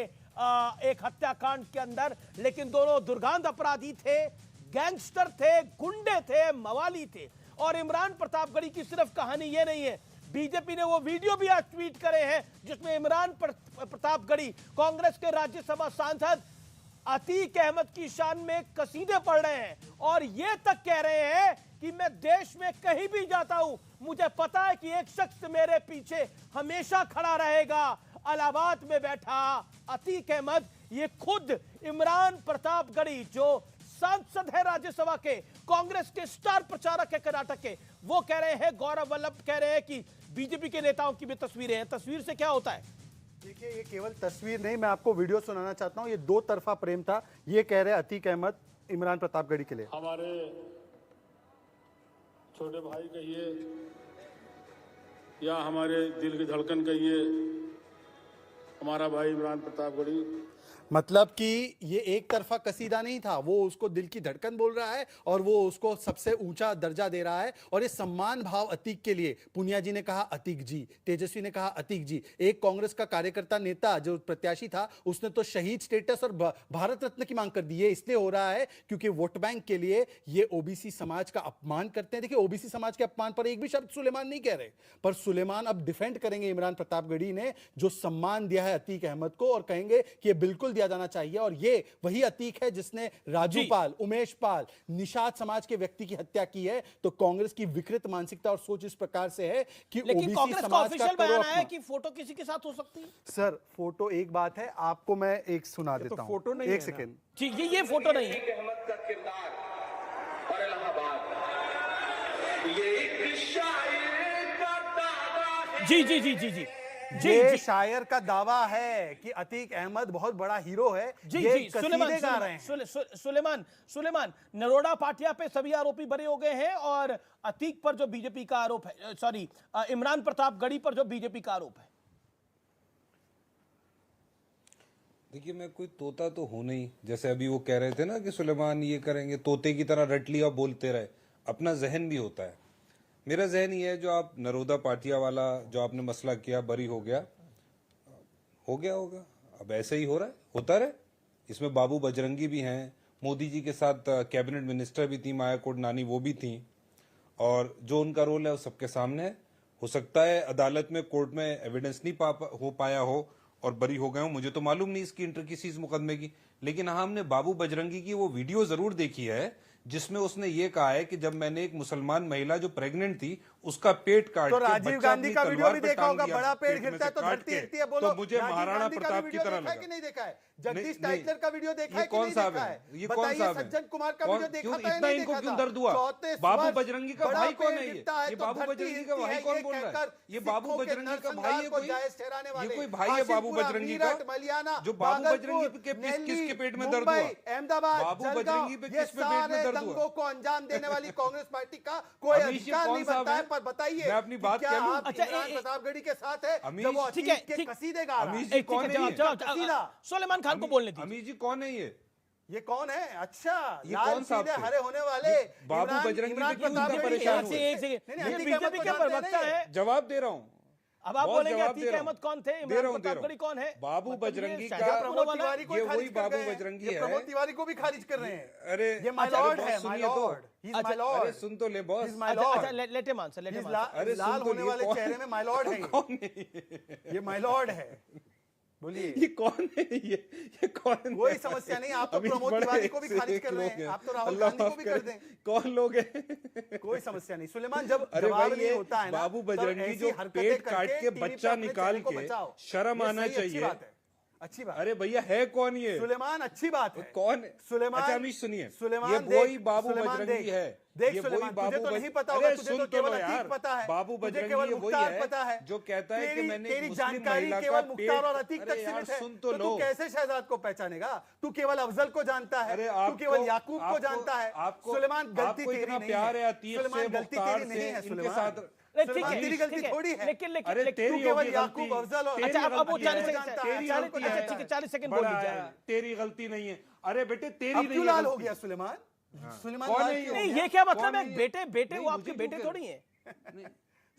एक हत्याकांड के अंदर, लेकिन दोनों दुर्गांत अपराधी थे, गैंगस्टर थे, गुंडे थे, मवाली थे। और इमरान प्रतापगढ़ी की सिर्फ कहानी यह नहीं है, बीजेपी ने वो वीडियो भी आज ट्वीट करे हैं जिसमें इमरान प्रतापगढ़ी कांग्रेस के राज्यसभा सांसद अतीक अहमद की शान में कसीदे पढ़ रहे हैं और ये तक कह रहे हैं कि मैं देश में कहीं भी जाता हूं, मुझे पता है कि एक शख्स मेरे पीछे हमेशा खड़ा रहेगा। इलाहाबाद में बैठा अतीक अहमद, ये खुद इमरान प्रतापगढ़ी जो सांसद है राज्यसभा के, कांग्रेस के स्टार प्रचारक है कर्नाटक के, वो कह रहे हैं, गौरव वल्लभ कह रहे हैं कि बीजेपी के नेताओं की भी तस्वीरें हैं। तस्वीर से क्या होता है? देखिए, ये केवल तस्वीर नहीं, मैं आपको वीडियो सुनाना चाहता हूं। ये दो तरफा प्रेम था, ये कह रहे हैं अतीक अहमद इमरान प्रतापगढ़ी के लिए। हमारे छोटे भाई कहिए या हमारे दिल की धड़कन कहिए, हमारा भाई इमरान प्रतापगढ़ी। मतलब कि ये एक तरफा कसीदा नहीं था, वो उसको दिल की धड़कन बोल रहा है और वो उसको सबसे ऊंचा दर्जा दे रहा है। और ये सम्मान भाव अतीक के लिए, पुनिया जी ने कहा अतीक जी, तेजस्वी ने कहा अतीक जी। एक कांग्रेस का कार्यकर्ता नेता जो प्रत्याशी था, उसने तो शहीद स्टेटस और भारत रत्न की मांग कर दी। ये इसलिए हो रहा है क्योंकि वोट बैंक के लिए ये ओबीसी समाज का अपमान करते हैं। देखिए, ओबीसी समाज के अपमान पर एक भी शब्द सुलेमान नहीं कह रहे, पर सुलेमान अब डिफेंड करेंगे इमरान प्रतापगढ़ी ने जो सम्मान दिया है अतीक अहमद को, और कहेंगे कि ये बिल्कुल दिया जाना चाहिए। और ये वही अतीक है जिसने राजू पाल, उमेश पाल, निषाद समाज के व्यक्ति की हत्या की है। तो कांग्रेस की विकृत मानसिकता और सोच इस प्रकार से है कि लेकिन कांग्रेस का ऑफिशियल बयान आया है कि फोटो किसी के साथ हो सकती है। सर, फोटो एक बात है, आपको मैं एक सुना देता हूं, फोटो नहीं, एक सेकेंड जी, ये फोटो नहीं है। अहमद का किरदार और इलाहाबाद, ये एक शायर का दावा है। जी जी जी जी जी ये शायर का दावा है कि अतीक अहमद बहुत बड़ा हीरो है। जी ये जी, कसीदे गा रहे हैं। सुलेमान नरोड़ा पाटिया पे सभी आरोपी बरी हो गए हैं और अतीक पर जो बीजेपी का आरोप है, सॉरी इमरान प्रतापगढ़ी पर जो बीजेपी का आरोप है। देखिए, मैं कोई तोता तो हूं नहीं, जैसे अभी वो कह रहे थे ना कि सुलेमान ये करेंगे, तोते की तरह रट लिया बोलते रहे। अपना जहन भी होता है। मेरा जहन ये है, जो आप नरोदा पाटिया वाला जो आपने मसला किया, बरी हो गया होगा, अब ऐसे ही हो रहा है, होता रहे। इसमें बाबू बजरंगी भी हैं, मोदी जी के साथ कैबिनेट मिनिस्टर भी थी, माया कोट नानी, वो भी थी, और जो उनका रोल है वो सबके सामने है। हो सकता है अदालत में, कोर्ट में एविडेंस नहीं हो पाया हो और बरी हो गए हो, मुझे तो मालूम नहीं इसकी इंट्रिकेसी इस मुकदमे की। लेकिन हाँ, हमने बाबू बजरंगी की वो वीडियो जरूर देखी है जिसमें उसने ये कहा है कि जब मैंने एक मुसलमान महिला जो प्रेग्नेंट थी उसका पेट काट तो के राजीव गांधी का वीडियो भी देखा होगा, बड़ा पेट गिरता है तो धरती हिलती है। बोलो, तो मुझे महाराणा प्रताप की तरह लगा कि नहीं देखा है? जगदीश टाइटलर का वीडियो देखा है कि कौन नहीं साहब देखा है? है? ये कौन साहब है? सज्जन कुमार का वीडियो देखा था, इतना इनको क्यों दर्द हुआ? बाबू बजरंगी का भाई कौन है? ये बाबू बजरंगी का भाई कौन बोल रहा है? ये बाबू बजरंगी का भाई है कोई? ये कोई भाई है बाबू बजरंगी का? जो बाबू बजरंगी के किसके पेट में दर्द हुआ? अहमदाबाद, बाबू बजरंगी पे किस पे पेट में दर्द हुआ? को अंजाम देने वाली कांग्रेस पार्टी का कोई अधिकार नहीं बनता है। पर बताइए, मैं अपनी बात कह लूं। अच्छा, इमरान प्रतापगढ़ी के साथ है जब वो अतीक के कसीदे गा रहा है। अमीश जी कौन है? सुलेमान खान को बोलने दीजिए। अमीश जी कौन है ये कौन है? अच्छा, ये लाल कौन साहब पीले हरे होने वाले बाबू बजरंगी पे क्यों इतना परेशान हुए? ये बीजेपी के प्रवक्ता है। जवाब दे रहा हूँ। अब आप बोलेंगे अतीक अहमद कौन थे, इमरान प्रतापगढ़ी कौन है? बाबू बजरंगी का प्रमोद तिवारी को ये खारिज वही कर बाबू रहे हैं। बजरंगी ये है। प्रमोद तिवारी को भी खारिज कर रहे हैं। अरे ये माय लॉर्ड है, माय सुनिए Lord, he is my Lord. अरे सुन तो ले बॉस। अच्छा, let him answer, let him answer. अरे लाल होने वाले चेहरे में माय लॉर्ड है। ये माय लॉर्ड है। बोलिए, ये कौन है? ये कौन है? कोई समस्या नहीं, आप तो प्रमोद तिवारी को भी खारिज कर रहे हैं, आप तो राहुल गांधी को भी कर दें। कौन लोग हैं? कोई समस्या नहीं। सुलेमान, जब अरे जवाब भाई, नहीं होता है ना, बाबू बजरंगी जो पेट काट के बच्चा निकाल के शर्म आना चाहिए। अच्छी बात। अरे भैया, है कौन ये? सुलेमान, अच्छी बात है। कौन? सुलेमान, अच्छा अमीश सुनिए, सुलेमान, ये वही बाबू बजरंगी है। देख ये सुलेमान, वही बाबू तुझे तो नहीं पता अरे होगा, तुझे सुन तो तो केवल लो यार, अतीक पता है, बाबू तुझे बजरंगी केवल ये वही मुख्तार पता है, जो कहता है कि मैंने तेरी मुस्लिम जानकारी महिला केवल का मुख्तार और पेट- अतीक अरे तक यार, सीमित है। सुन तो तो लो। तू कैसे शहजाद को पहचानेगा? तू केवल अफजल को जानता है, तू केवल याकूब को जानता है। सुलेमान, गलती तेरी नहीं है। प्यार है अतीक से, सुलेमान, गलती मुख्तार तेरी नहीं से, है। इनके सुलेमान, साथ सुलेमान, तेरी गलती थोड़ी है। लेकिन अरे तेरी तू केवल होगी याकूब, गलती। अफजल और अच्छा, अब वो 40 जानता है। सेकंड, 40 सेकंड बोल बड़ा लीजिए। आया, तेरी गलती नहीं है। अरे बेटे, तेरी अब नहीं क्यों है लाल हो गलती। गया सुलेमान? सुलेमान कौन लाल है क्यों नहीं, हो गया? ये क्या मतलब कौन है? है ये? बेटे नहीं, वो आपके मुझे बेटे क्यों थोड़ी है।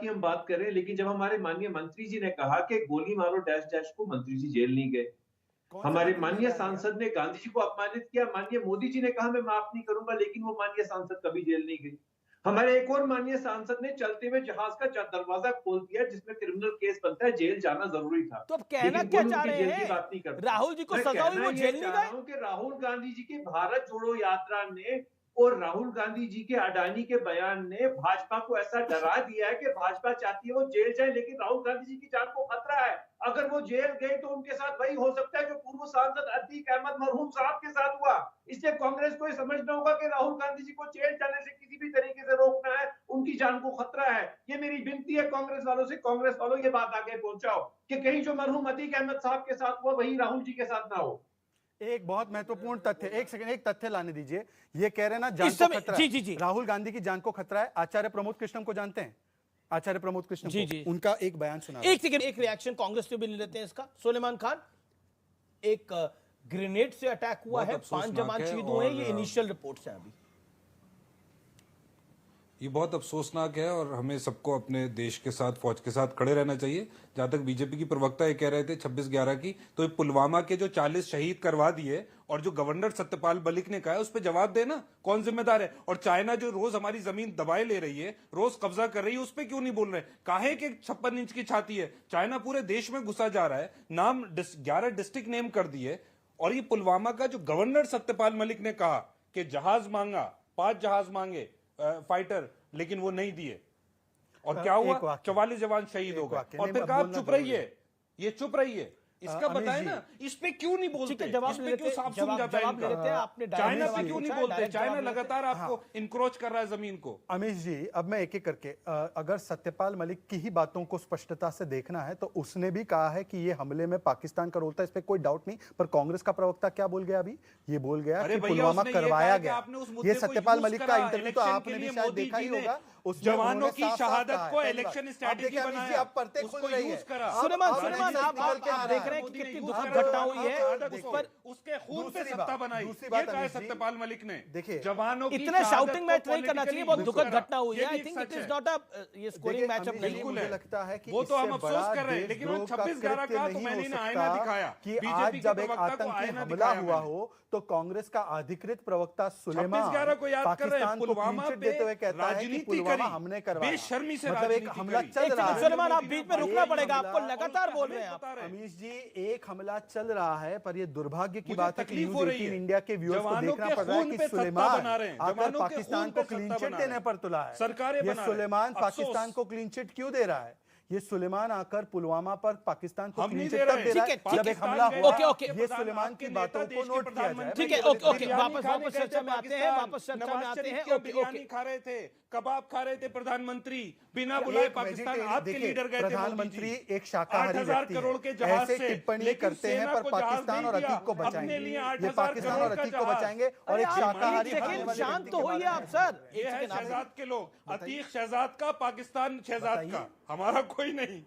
की हम बात कर रहे हैं, लेकिन जब हमारे माननीय मंत्री जी ने कहा कि गोली मारो डैश डैश को, मंत्री जी जेल नहीं गए। हमारे माननीय सांसद ने गांधी जी को अपमानित किया, माननीय मोदी जी ने कहा मैं माफ नहीं करूंगा, लेकिन वो माननीय सांसद कभी जेल नहीं गई। हमारे एक और माननीय सांसद ने चलते हुए जहाज का दरवाजा खोल दिया जिसमें क्रिमिनल केस बनता है, जेल जाना जरूरी था। तो अब कहना क्या चाह रहे जेल की हैं? बात नहीं करते। राहुल जी को सजा हुई, वो जेल नहीं गए? कि राहुल गांधी जी की भारत जोड़ो यात्रा ने और राहुल गांधी जी के अडानी के बयान ने भाजपा को ऐसा डरा दिया है कि भाजपा चाहती है वो जेल जाए, लेकिन राहुल गांधी जी की जान को खतरा है। अगर वो जेल गए तो उनके साथ वही हो सकता है जो पूर्व सांसद अतीक अहमद मरहूम साहब के साथ हुआ। इसलिए कांग्रेस को ये समझना होगा कि राहुल गांधी जी को जेल जाने से किसी भी तरीके से रोकना है, उनकी जान को खतरा है। ये मेरी विनती है कांग्रेस वालों से, कांग्रेस वालों ये बात आगे पहुंचाओ कि कहीं जो मरहूम अतीक अहमद साहब के साथ हुआ वही राहुल जी के साथ ना हो। एक बहुत महत्वपूर्ण तथ्य, एक सेकंड, एक तथ्य लाने दीजिए। ये कह रहे हैं ना जान को खतरा है। जी, राहुल गांधी की जान को खतरा है। आचार्य प्रमोद कृष्णम को जानते हैं? आचार्य प्रमोद कृष्णम को, उनका एक बयान सुना। एक सेकंड, एक रिएक्शन कांग्रेस से भी ले लेते हैं इसका। सुलेमान खान, एक ग्रेनेड से अटैक हुआ है, 5 जवान शहीद हुए हैं, ये इनिशियल रिपोर्ट्स हैं अभी। ये बहुत अफसोसनाक है और हमें सबको अपने देश के साथ, फौज के साथ खड़े रहना चाहिए। जहां तक बीजेपी की प्रवक्ता ये कह रहे थे 26/11 की, तो ये पुलवामा के जो 40 शहीद करवा दिए और जो गवर्नर सत्यपाल मलिक ने कहा है उस पर जवाब देना, कौन जिम्मेदार है? और चाइना जो रोज हमारी जमीन दबाए ले रही है, रोज कब्जा कर रही है, उस पर क्यों नहीं बोल रहे? काहे के 56 इंच की छाती है? चाइना पूरे देश में घुसा जा रहा है, नाम 11 डिस्ट्रिक्ट नेम कर दिए। और ये पुलवामा का जो गवर्नर सत्यपाल मलिक ने कहा कि जहाज मांगा, 5 जहाज मांगे फाइटर, लेकिन वो नहीं दिए, और क्या हुआ? 44 जवान शहीद हो गए। और फिर कहा चुप रहिए, ये चुप रहिए। इसका बताए ना, इस पे क्यों नहीं बोलते? जवाब इस पे क्यों साफ सुन जाता है इनका? चाइना पे क्यों नहीं बोलते? चाइना लगातार आपको इंक्रोच कर रहा है जमीन को। अमीश जी, अब मैं एक एक करके, अगर सत्यपाल मलिक की ही बातों को स्पष्टता से देखना है तो उसने भी कहा है कि ये हमले में पाकिस्तान का रोल था, इस पे कोई डाउट नहीं। पर कांग्रेस का प्रवक्ता क्या बोल गया अभी? ये बोल गया कि पुलवामा करवाया गया। ये सत्यपाल मलिक का इंटरव्यू तो आपने भी शायद देखा ही होगा। जवानों की शहादत को इलेक्शन स्ट्रैटेजी बनाया, आप पढ़ते खुद रही है। सुलेमान, आप देख रहे हैं कि कितनी दुखद घटना हुई है, उस पर उसके खून पे सत्ता बनाई। ये कहा है सत्यपाल मलिक ने। देखिए, जवानों की इतना शाउटिंग मैच नहीं करना चाहिए, बहुत दुखद घटना हुई है। I think it is not a ये स्कोरिंग मैचअप नहीं। मुझे लगता है कि वो तो हम अफसोस कर रहे हैं, लेकिन 26/11 का तो मैंने आईना दिखाया कि आज जब एक आतंकी हमला हुआ हो तो कांग्रेस का अधिकृत प्रवक्ता सुलेमान पाकिस्तान को क्लीन चिट देते हुए कहता है कि पुलवामा हमने करवाया। बेशर्मी से मतलब एक हमला चल रहा है। सुलेमान, आप बीच में रुकना पड़ेगा, आपको लगातार बोल रहे हैं आप। अमीश जी, एक हमला चल रहा है, पर ये दुर्भाग्य की बात है कि न्यूज़ 18 इंडिया के व्यूअर्स को देखना पड़ रहा है कि सुलेमान आकर पाकिस्तान को क्लीन चिट देने पर तुला है। ये सुलेमान पाकिस्तान को क्लीन चिट क्यों दे रहा है? ये सुलेमान आकर पुलवामा पर पाकिस्तान को क्लीन चिट तब दे रहा है जब एक हमला हुआ। ये सुलेमान की बातों को नोट किया जाए। ठीक है, ओके, वापस चर्चा में आते हैं, वापस चर्चा में आते हैं। बिरयानी खा रहे थे, कबाब खा रहे थे प्रधानमंत्री, बिना बुलाए पाकिस्तान आपके लीडर गए थे। प्रधानमंत्री एक शाकाहारी 8,000 करोड़ के जहाज ऐसे टिप्पणी करते हैं, पर पाकिस्तान और अतीक को बचाएंगे। ये पाकिस्तान और अतीक को बचाएंगे और एक शाकाहारी। शांत तो होइए आप सर। ये है शहजाद के लोग, अतीक शहजाद का, पाकिस्तान शहजाद का, हमारा कोई नहीं।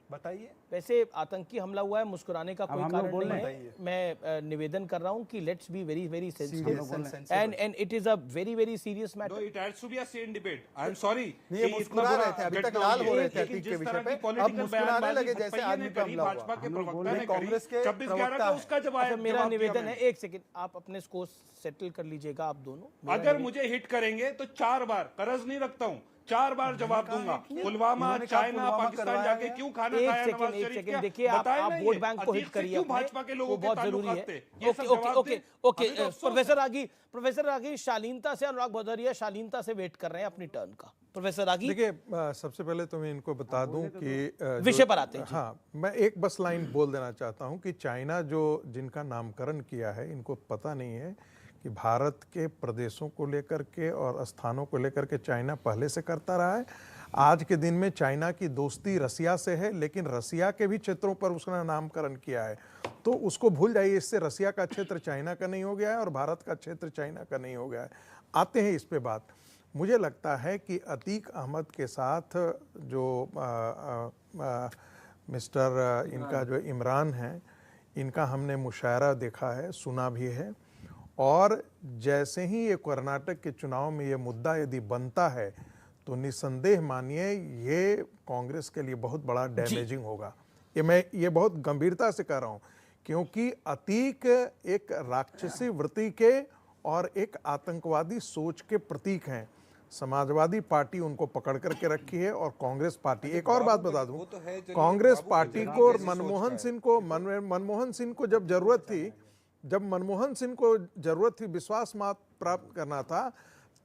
बताइए। वैसे आतंकी हमला हुआ है, मुस्कुराने का कोई कारण नहीं है। मैं निवेदन कर रहा हूं कि let's be very very sensitive and it is a very very serious matter. It has to be a same debate. I am sorry. ये मुस्कुरा रहे थे, अभी तक लाल हो रहे थे अतीक के विषय पे, अब मुस्कुराने लगे जैसे आदमी का हमला हुआ। भाजपा के प्रवक्ता ने कांग्रेस के 26/11 का उसका जवाब। मेरा निवेदन है, एक सेकंड आप अपने इसको सेटल कर लीजिएगा आप दोनों। अगर मुझे हिट करेंगे तो 4 बार, कर्ज नहीं रखता हूं, 4 बार जवाब दूंगा। पुलवामा, चाइना, पाकिस्तान जाके क्यों खाना खाया नवाज शरीफ के? देखिए, आप वोट बैंक को हिट करिए, क्यों भाजपा के लोगों के बहुत जरूरी है। ओके, प्रोफेसर रागी शालीनता से, अनुराग भदौरिया शालीनता से वेट कर रहे हैं अपनी टर्न का। प्रोफेसर रागी, देखिए, सबसे पहले तो मैं इनको बता दूं कि विषय पर आते हैं। हाँ, मैं एक बस लाइन बोल देना चाहता हूं कि चाइना जो जिनका नामकरण किया है, इनको पता नहीं है कि भारत के प्रदेशों को लेकर के और स्थानों को लेकर के चाइना पहले से करता रहा है। आज के दिन में चाइना की दोस्ती रसिया से है, लेकिन रसिया के भी क्षेत्रों पर उसने नामकरण किया है, तो उसको भूल जाइए। इससे रसिया का क्षेत्र चाइना का नहीं हो गया है और भारत का क्षेत्र चाइना का नहीं हो गया है। आते हैं इस पे बात। मुझे लगता है कि अतीक अहमद के साथ जो मिस्टर इनका जो इमरान है, इनका हमने मुशायरा देखा है, सुना भी है, और जैसे ही ये कर्नाटक के चुनाव में ये मुद्दा यदि बनता है तो निसंदेह मानिए ये कांग्रेस के लिए बहुत बड़ा डैमेजिंग होगा। ये मैं बहुत गंभीरता से कह रहा हूँ, क्योंकि अतीक एक राक्षसी वृत्ति के और एक आतंकवादी सोच के प्रतीक हैं। समाजवादी पार्टी उनको पकड़ करके रखी है और कांग्रेस पार्टी, एक और बात बता दूं, कांग्रेस पार्टी को और मनमोहन सिंह को जब मनमोहन सिंह को जरूरत थी विश्वास मत प्राप्त करना था,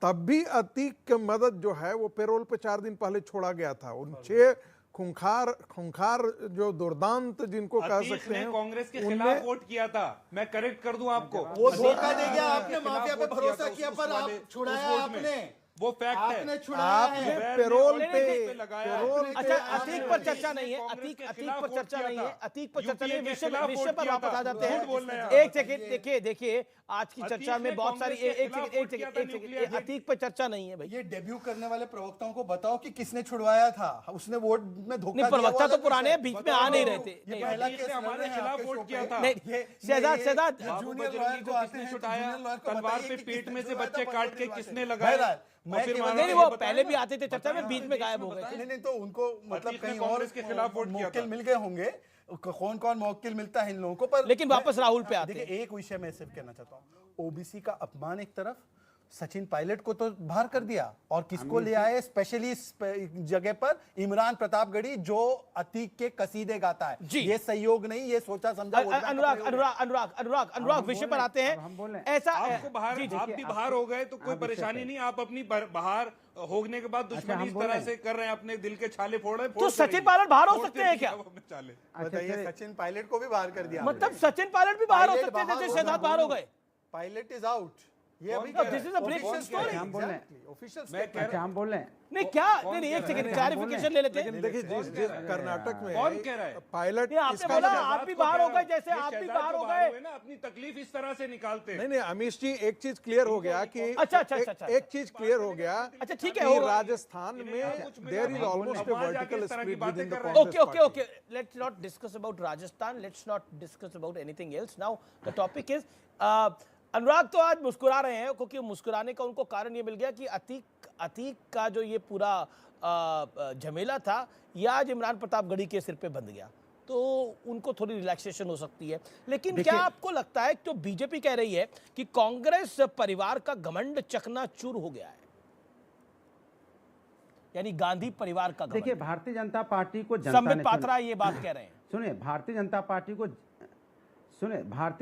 तब भी अतीक की मदद जो है वो पेरोल पे 4 दिन पहले छोड़ा गया था। उन 6 खूंखार जो दुर्दांत जिनको कह सकते हैं, कांग्रेस के खिलाफ वोट किया था। मैं करेक्ट कर दूं आपको, वो धोखा दे गया, आपने माफिया पे भरोसा किया पर आप छुड़ाया आपने, वो फैक्ट है। आपने छुड़ाया है पेरोल पे अच्छा, अतीक पर चर्चा नहीं है, अतीक पर चर्चा नहीं है, अतीक पर चर्चा नहीं, विषय पर वापस आ जाते हैं। एक सेकंड देखिए आज की चर्चा में बहुत सारी एक सेकंड अतीक पर चर्चा नहीं है भाई। ये डेब्यू करने वाले प्रवक्ताओं को बताओ कि किसने छुड़वाया था, उसने वोट में धोखा दिया। प्रवक्ता तो पुराने बीच में आ नहीं रहे थे। पहला केस हमारे खिलाफ वोट किया था। शहजाद जूनियर लॉयर को किसने छुड़ाया, तलवार पे पेट में से बच्चे काट के किसने लगाया, नहीं वो पहले भी आते थे चर्चा में, बीच में गायब हो गए। नहीं तो उनको मतलब कहीं और के खिलाफ वोट किया था। मिल गए होंगे, कौन मौकिल मिलता है इन लोगों को, पर लेकिन वापस राहुल पे आते हैं। देखिए एक विषय मैं सिर्फ कहना चाहता हूँ, ओबीसी का अपमान एक तरफ, सचिन पायलट को तो बाहर कर दिया और किसको ले आए स्पेशली जगह पर, इमरान प्रतापगढ़ी जो अतीक के कसीदे गाता है। ये सहयोग नहीं, ये सोचा समझा। अनुराग विषय पर आते हैं। ऐसा आपको बाहर, आप भी बाहर हो गए तो कोई परेशानी नहीं, आप अपनी बाहर होने के बाद दुश्मनी इस तरह से कर रहे हैं, अपने दिल के छाले फोड़ रहे हैं। तो सचिन पायलट बाहर हो सकते हैं क्या? बताइए, सचिन पायलट को भी बाहर कर दिया, मतलब सचिन पायलट भी बाहर हो सकते हैं जैसे शहजाद बाहर हो गए। Pilot is out. ये अभी this is a breaking story. हम बोल रहे हैं ऑफिशियल स्टेटमेंट। हम बोल रहे हैं नहीं क्या, नहीं एक सेकंड क्लैरिफिकेशन ले लेते हैं। देखिए जिस कर्नाटक में कौन कह रहा है पायलट, आपने बोला आप भी बाहर हो गए, जैसे आप भी बाहर हो गए ना, अपनी तकलीफ इस तरह से निकालते हैं। नहीं अमीश जी, एक चीज क्लियर हो गया कि एक चीज क्लियर हो गया। अच्छा ठीक है, राजस्थान में there is almost a vertical split within the Congress. Okay let's not discuss about Rajasthan, let's not discuss about anything else. Now the topic is Anurag तो आज मुस्कुरा रहे हैं क्योंकि मुस्कुराने का उनको कारण ये मिल गया कि अतीक का जो ये पूरा झमेला था ये आज इमरान प्रतापगढ़ी के सिर पे बंध गया, तो उनको थोड़ी रिलैक्सेशन हो सकती है। लेकिन क्या आपको लगता है तो बीजेपी कह रही है कि कांग्रेस परिवार का घमंड चकनाचूर हो गया है, यानी गांधी परिवार का घमंड? देखिए भारतीय जनता पार्टी को जनता ने, संबित पात्रा ये बात कह रहे हैं। सुनिए, भारतीय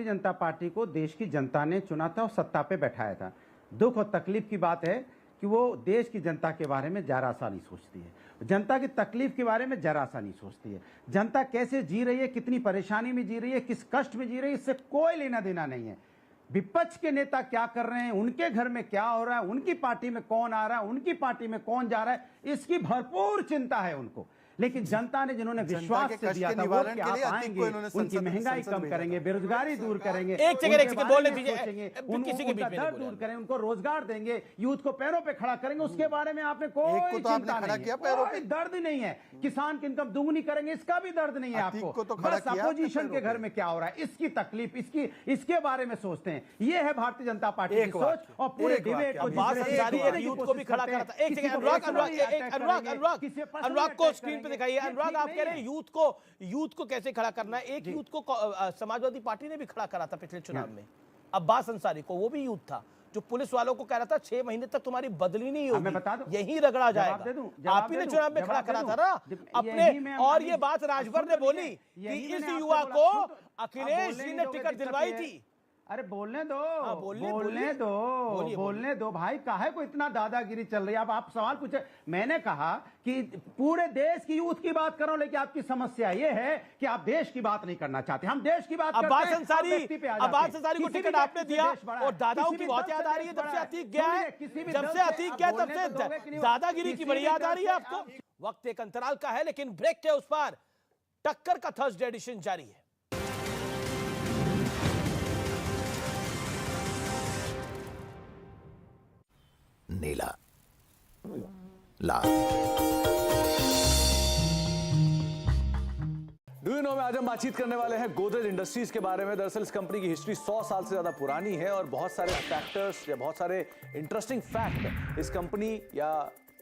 जनता पार्टी को देश की जनता ने चुना था और सत्ता पे बैठाया था। दुख और तकलीफ की बात है कि वो देश की जनता के बारे में जरा सा नहीं सोचती है, जनता की तकलीफ के बारे में जरा सा नहीं सोचती है। जनता कैसे जी रही है, कितनी परेशानी में जी रही है, किस कष्ट में जी रही है, इससे कोई लेना देना नहीं है। विपक्ष के नेता क्या कर रहे हैं, उनके घर में क्या हो रहा है, उनकी पार्टी में कौन आ रहा है, उनकी पार्टी में कौन जा रहा है, इसकी भरपूर चिंता है उनको। लेकिन जनता ने जिन्होंने विश्वास से दिया था वो कि आप आएंगे, उनकी महंगाई कम करेंगे, बेरोजगारी दूर करेंगे, एक सेकंड बोलने दीजिए, किसी के बीच में दर्द दूर करेंगे, उनको रोजगार देंगे, यूथ को पैरों पे खड़ा करेंगे, उसके बारे में आपने कोई चिंता नहीं है, कोई दर्द नहीं है। किसान की इनकम दुगनी करेंगे, इसका भी दर्द नहीं है आपको। बस अपोजिशन के घर में क्या हो रहा है, इसकी तकलीफ, इसके बारे में सोचते हैं। ये है भारतीय जनता पार्टी की सोच। और पूरे डिबेट को यूथ को भी खड़ा करा था। एक सेकंड अनुराग को स्क्रीन दिखाइए। अनुराग आप कह रहे हैं यूथ को कैसे खड़ा करना है? एक यूथ को समाजवादी पार्टी ने भी खड़ा करा था पिछले चुनाव में, अब्बास अंसारी को, वो भी यूथ था जो पुलिस वालों को कह रहा था 6 महीने तक तुम्हारी बदली नहीं होगी, यही रगड़ा जाएगा। आप ही ने चुनाव में खड़ा करा था ना अपने, और ये बात राजभर ने बोली कि इस युवा को अखिलेश जी ने टिकट दिलवाई थी। अरे बोलने दो भाई, काहे को इतना दादागिरी चल रही है? अब आप सवाल पूछे, मैंने कहा कि पूरे देश की यूथ की बात कर रहा हूं, लेकिन आपकी समस्या ये है कि आप देश की बात नहीं करना चाहते। हम देश की बात करते हैं। अब्बास अंसारी को टिकट आपने दिया और दादाओं की बहुत याद आ रही है जब से अतीक गया है, जब से अतीक गया तब से दादागिरी की बड़ी याद आ रही है आपको। वक्त एक अंतराल का है लेकिन ब्रेक के उस पार टक्कर का थर्सडे एडिशन जारी है। नीला लाल डू यू नो में आज हम बातचीत करने वाले हैं गोदरेज इंडस्ट्रीज के बारे में। दरअसल इस कंपनी की हिस्ट्री 100 साल से ज्यादा पुरानी है और बहुत सारे फैक्टर्स या बहुत सारे इंटरेस्टिंग फैक्ट इस कंपनी या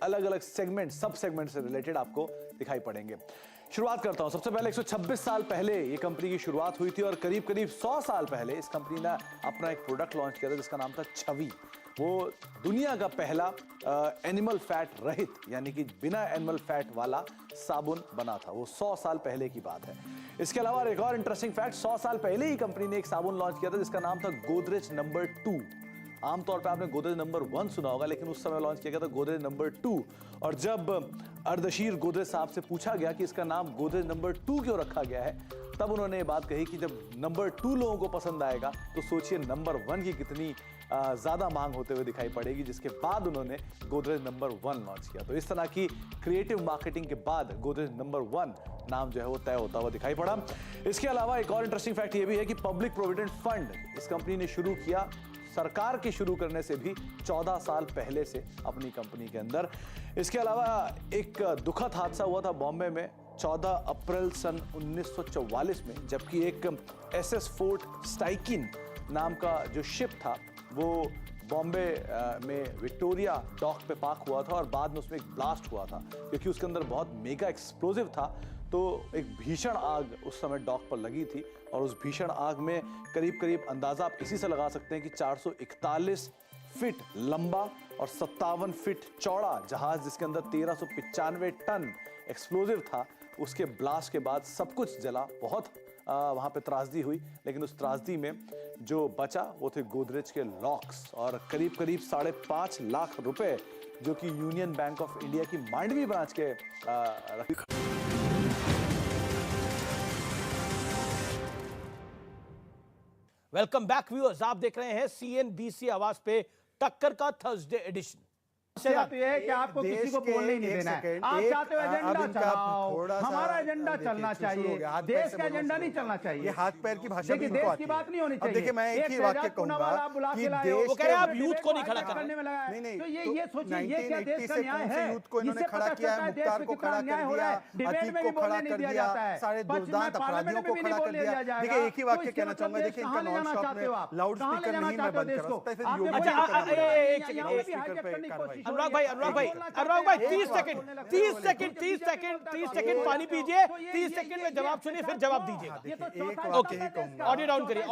अलग अलग सेगमेंट, सब सेगमेंट से रिलेटेड आपको दिखाई पड़ेंगे। शुरुआत करता हूं। सबसे पहले 126 साल पहले ये कंपनी की शुरुआत हुई थी और करीब करीब 100 साल पहले इस कंपनी ने अपना एक प्रोडक्ट लॉन्च किया था जिसका नाम था छवि। वो दुनिया का पहला एनिमल फैट रहित यानी कि बिना एनिमल फैट वाला साबुन बना था। वो 100 साल पहले की बात है। इसके अलावा एक और इंटरेस्टिंग फैक्ट, 100 साल पहले ही कंपनी ने एक साबुन लॉन्च किया था जिसका नाम था गोदरेज नंबर 2। आमतौर पे आपने गोदरेज नंबर 1 सुना होगा, लेकिन उस समय लॉन्च किया गया था गोदरेज नंबर 2। और जब अर्दशीर गोदरेज साहब से पूछा गया कि इसका नाम गोदरेज नंबर 2 क्यों रखा गया है, तब उन्होंने ये बात कही कि जब नंबर 2 लोगों को पसंद आएगा तो सोचिए नंबर 1 की कितनी ज्यादा मांग होते हुए दिखाई पड़ेगी, जिसके बाद उन्होंने गोदरेज नंबर 1 लॉन्च किया। तो इस तरह की क्रिएटिव मार्केटिंग के बाद गोदरेज नंबर 1 नाम जो है वो तय होता हुआ दिखाई पड़ा। इसके अलावा एक और इंटरेस्टिंग फैक्ट ये भी है कि पब्लिक प्रोविडेंट फंड इस कंपनी ने शुरू किया सरकार के शुरू करने से भी 14 साल पहले से अपनी कंपनी के अंदर। इसके अलावा एक दुखद हादसा हुआ था बॉम्बे में 14 अप्रैल सन 1944 में, जबकि एक SS फोर्ट स्टाइकिन नाम का जो शिप था वो बॉम्बे में विक्टोरिया डॉक पे पार्क हुआ था और बाद में उसमें एक ब्लास्ट हुआ था क्योंकि उसके अंदर बहुत मेगा एक्सप्लोजिव था। तो एक भीषण आग उस समय डॉक पर लगी थी और उस भीषण आग में करीब करीब अंदाजा आप इसी से लगा सकते हैं कि 441 फीट लंबा और 57 फीट चौड़ा जहाज जिसके अंदर 1395 टन एक्सप्लोजिव था, उसके ब्लास्ट के बाद सब कुछ जला। बहुत वहां पे त्रासदी हुई, लेकिन उस त्रासदी में जो बचा वो थे गोदरेज के लॉक्स और करीब करीब 5.5 लाख रुपए जो कि यूनियन बैंक ऑफ इंडिया की मांडवी ब्रांच के वेलकम बैक व्यूअर्स, आप देख रहे हैं CNBC आवाज पे टक्कर का थर्सडे एडिशन। बात यह है कि आपको किसी को बोलने ही नहीं देना है। आप चाहते हो एजेंडा चलाओ, हमारा एजेंडा चलना चाहिए, देश का एजेंडा नहीं चलना चाहिए। ये हाथ पैर की भाषा देखिए, देश की बात नहीं होनी चाहिए। देखिए, मैं एक ही वाक्य कहूंगा कि देश वो कह रहे हैं आप यूथ को नहीं खड़ा करने में लगा है। नहीं, तो ये सोचिए ये क्या देश का न्याय है? यूथ को इन्होंने खड़ा किया है, मुख्तार को खड़ा कर दिया, अतीक को खड़ा कर दिया, सारे दुर्दांत अपराधियों को खड़ा कर दिया। देखिए, एक ही वाक्य कहना चाहूंगा, देखिए इनका नॉन स्टॉप में लाउड स्पीकर नहीं मैं बंद कर सकता, फिर अनुराग भाई 30 सेकंड पानी पीजिए, 30 सेकंड में जवाब सुनिए, फिर जवाब दीजिएगा। ऑडियो डाउन करिए,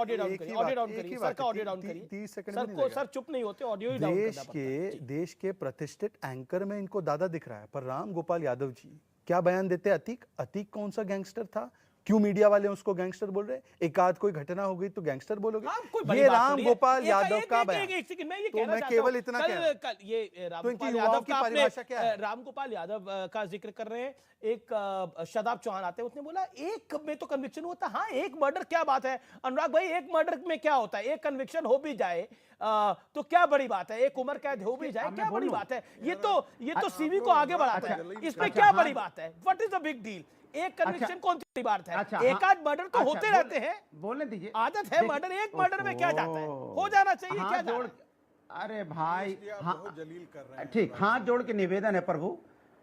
सर का ऑडियो डाउन करिए। 30 सेकंड सर चुप नहीं होते, ऑडियो ही डाउन करना पड़ता है। देश के प्रतिष्ठित एंकर में इनको दादा दिख रहा है, पर राम गोपाल यादव जी क्या बयान देते? अतीक कौन सा गैंगस्टर था? क्यों मीडिया वाले उसको गैंगस्टर बोल रहे हैं? एक आध कोई घटना हो गई तो गैंगस्टर बोलोगे? ये राम गोपाल यादव का बयान। तो मैं केवल इतना कह रहा हूं, ये तो इनकी युवाओं की परिभाषा क्या है? राम गोपाल यादव का जिक्र कर रहे हैं। एक शदाब चौहान आते हैं, उसने बोला एक में तो कन्विक्शन होता है। हाँ, एक मर्डर क्या बात है अनुराग भाई, एक मर्डर में क्या होता है? एक कन्विक्शन हो भी जाए तो क्या बड़ी बात है? एक उम्र कैद हो भी जाए क्या बड़ी बात है? ये तो सीवी को आगे बढ़ाता है, इसमें क्या बड़ी बात है? What is the big deal? एक कन्विक्शन कौन सी बात है? एक आध मर्डर तो होते रहते हैं, बोलने दीजिए, आदत है मर्डर। एक मर्डर में क्या जाता है? हो जाना चाहिए, क्या जोड़? अरे भाई ठीक, हाथ जोड़ के निवेदन है प्रभु,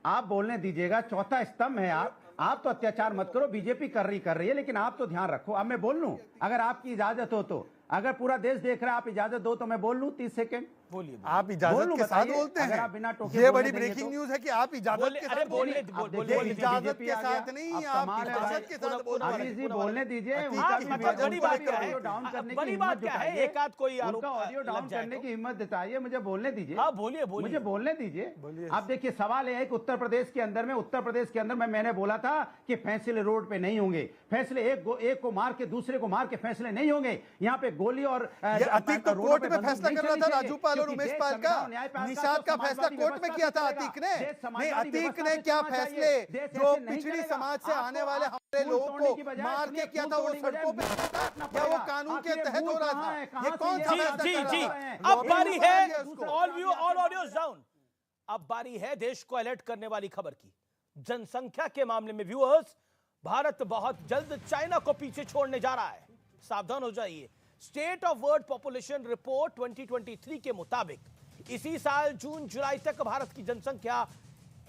आप बोलने दीजिएगा। चौथा स्तंभ है आप तो अत्याचार मत करो, बीजेपी कर रही है, लेकिन आप तो ध्यान रखो। अब मैं बोल लूं अगर आपकी इजाजत हो तो, अगर पूरा देश देख रहा है, आप इजाजत दो तो मैं बोल लूं 30 सेकंड। बोलिए, आप इजाजत के साथ बोलते हैं? आप बिना टोके ये बड़ी ब्रेकिंग न्यूज है कि आप इजाजत के साथ बोलिए। इजाजत के साथ नहीं, आप इजाजत के साथ बोलने दीजिए। बड़ी बात क्या है? बड़ी बात क्या है? एक आध कोई आरोप ऑडियो डाउन करने की हिम्मत दिखाइए, मुझे बोलने दीजिए। हाँ बोलिए, मुझे बोलने दीजिए। अब देखिए, सवाल यह है कि उत्तर प्रदेश के अंदर मैंने बोला था कि फैसले रोड पे नहीं होंगे, फैसले एक को मार के दूसरे को मार के फैसले नहीं होंगे। यहाँ पे गोली और अतीक तो कोर्ट में फैसला कर रहा था, राजू पाल और उमेश पाल का। निषाद का फैसला कोर्ट में किया था अतीक ने। नहीं, अतीक ने क्या फैसले जो पिछड़ी समाज से आने वाले हमारे लोगों को मार के किया था, वो सड़कों पे क्या वो कानून के तहत हो रहा था? ये कौन सा फैसला? जी, अब बारी है, all view all audios down. अब बारी है देश को अलर्ट करने वाली खबर की। जनसंख्या के मामले में व्यूअर्स, भारत बहुत जल्द चाइना को पीछे छोड़ने जा रहा है, सावधान हो जाइए। State of world population report 2023 के मुताबिक इसी साल जून जुलाई तक भारत की जनसंख्या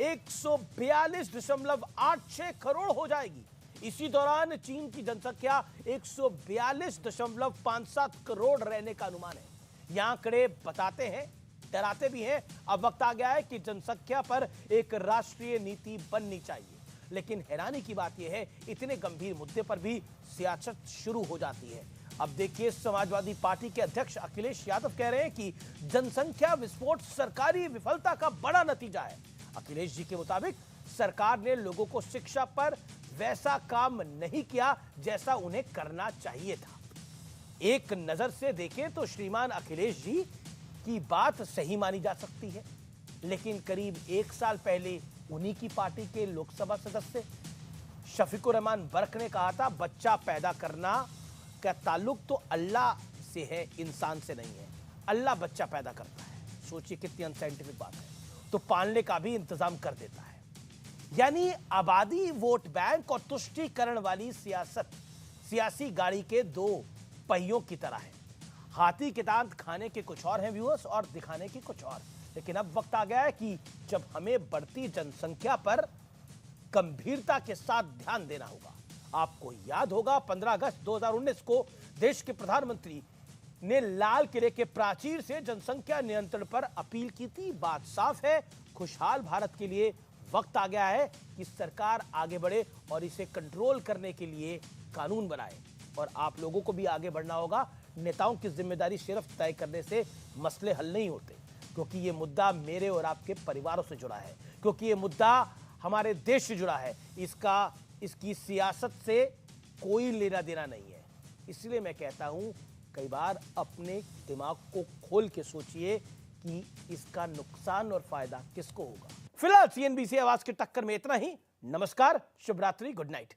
142.86 करोड़ हो जाएगी। इसी दौरान चीन की जनसंख्या 142.57 करोड़ रहने का अनुमान है। ये आंकड़े बताते हैं, डराते भी हैं। अब वक्त आ गया है कि जनसंख्या पर एक राष्ट्रीय नीति बननी चाहिए। लेकिन हैरानी की बात यह है, इतने गंभीर मुद्दे पर भी सियासत शुरू हो जाती है। अब देखिए, समाजवादी पार्टी के अध्यक्ष अखिलेश यादव कह रहे हैं कि जनसंख्या विस्फोट सरकारी विफलता का बड़ा नतीजा है। अखिलेश जी के मुताबिक सरकार ने लोगों को शिक्षा पर वैसा काम नहीं किया जैसा उन्हें करना चाहिए था। एक नजर से देखें तो श्रीमान अखिलेश जी की बात सही मानी जा सकती है, लेकिन करीब 1 साल पहले उन्हीं की पार्टी के लोकसभा सदस्य शफीकुर रहमान बर्क ने कहा था, बच्चा पैदा करना का ताल्लुक तो अल्लाह से है, इंसान से नहीं है। अल्लाह बच्चा पैदा करता है। सोचिए कितनी अनसाइंटिफिक बात है। तो पालने का भी इंतजाम कर देता है। यानी आबादी, वोट बैंक और तुष्टीकरण वाली सियासत सियासी गाड़ी के 2 पहियों की तरह है। हाथी के दांत खाने के कुछ और हैं व्यूअर्स, और दिखाने के कुछ और। लेकिन अब वक्त आ गया है कि जब हमें बढ़ती जनसंख्या पर गंभीरता के साथ ध्यान देना होगा। आपको याद होगा 15 अगस्त 2019 को देश के प्रधानमंत्री ने लाल किले के प्राचीर से जनसंख्या नियंत्रण पर अपील की थी। बात साफ है, खुशहाल भारत के लिए वक्त आ गया है कि सरकार आगे बढ़े और इसे कंट्रोल करने के लिए कानून बनाए। और आप लोगों को भी आगे बढ़ना होगा। नेताओं की जिम्मेदारी सिर्फ तय करने से मसले हल नहीं होते, क्योंकि ये मुद्दा मेरे और आपके परिवारों से जुड़ा है, क्योंकि ये मुद्दा हमारे देश से जुड़ा है। इसकी सियासत से कोई लेना देना नहीं है। इसलिए मैं कहता हूं, कई बार अपने दिमाग को खोल के सोचिए कि इसका नुकसान और फायदा किसको होगा। फिलहाल CNBC आवाज की टक्कर में इतना ही। नमस्कार, शुभ रात्रि, गुड नाइट।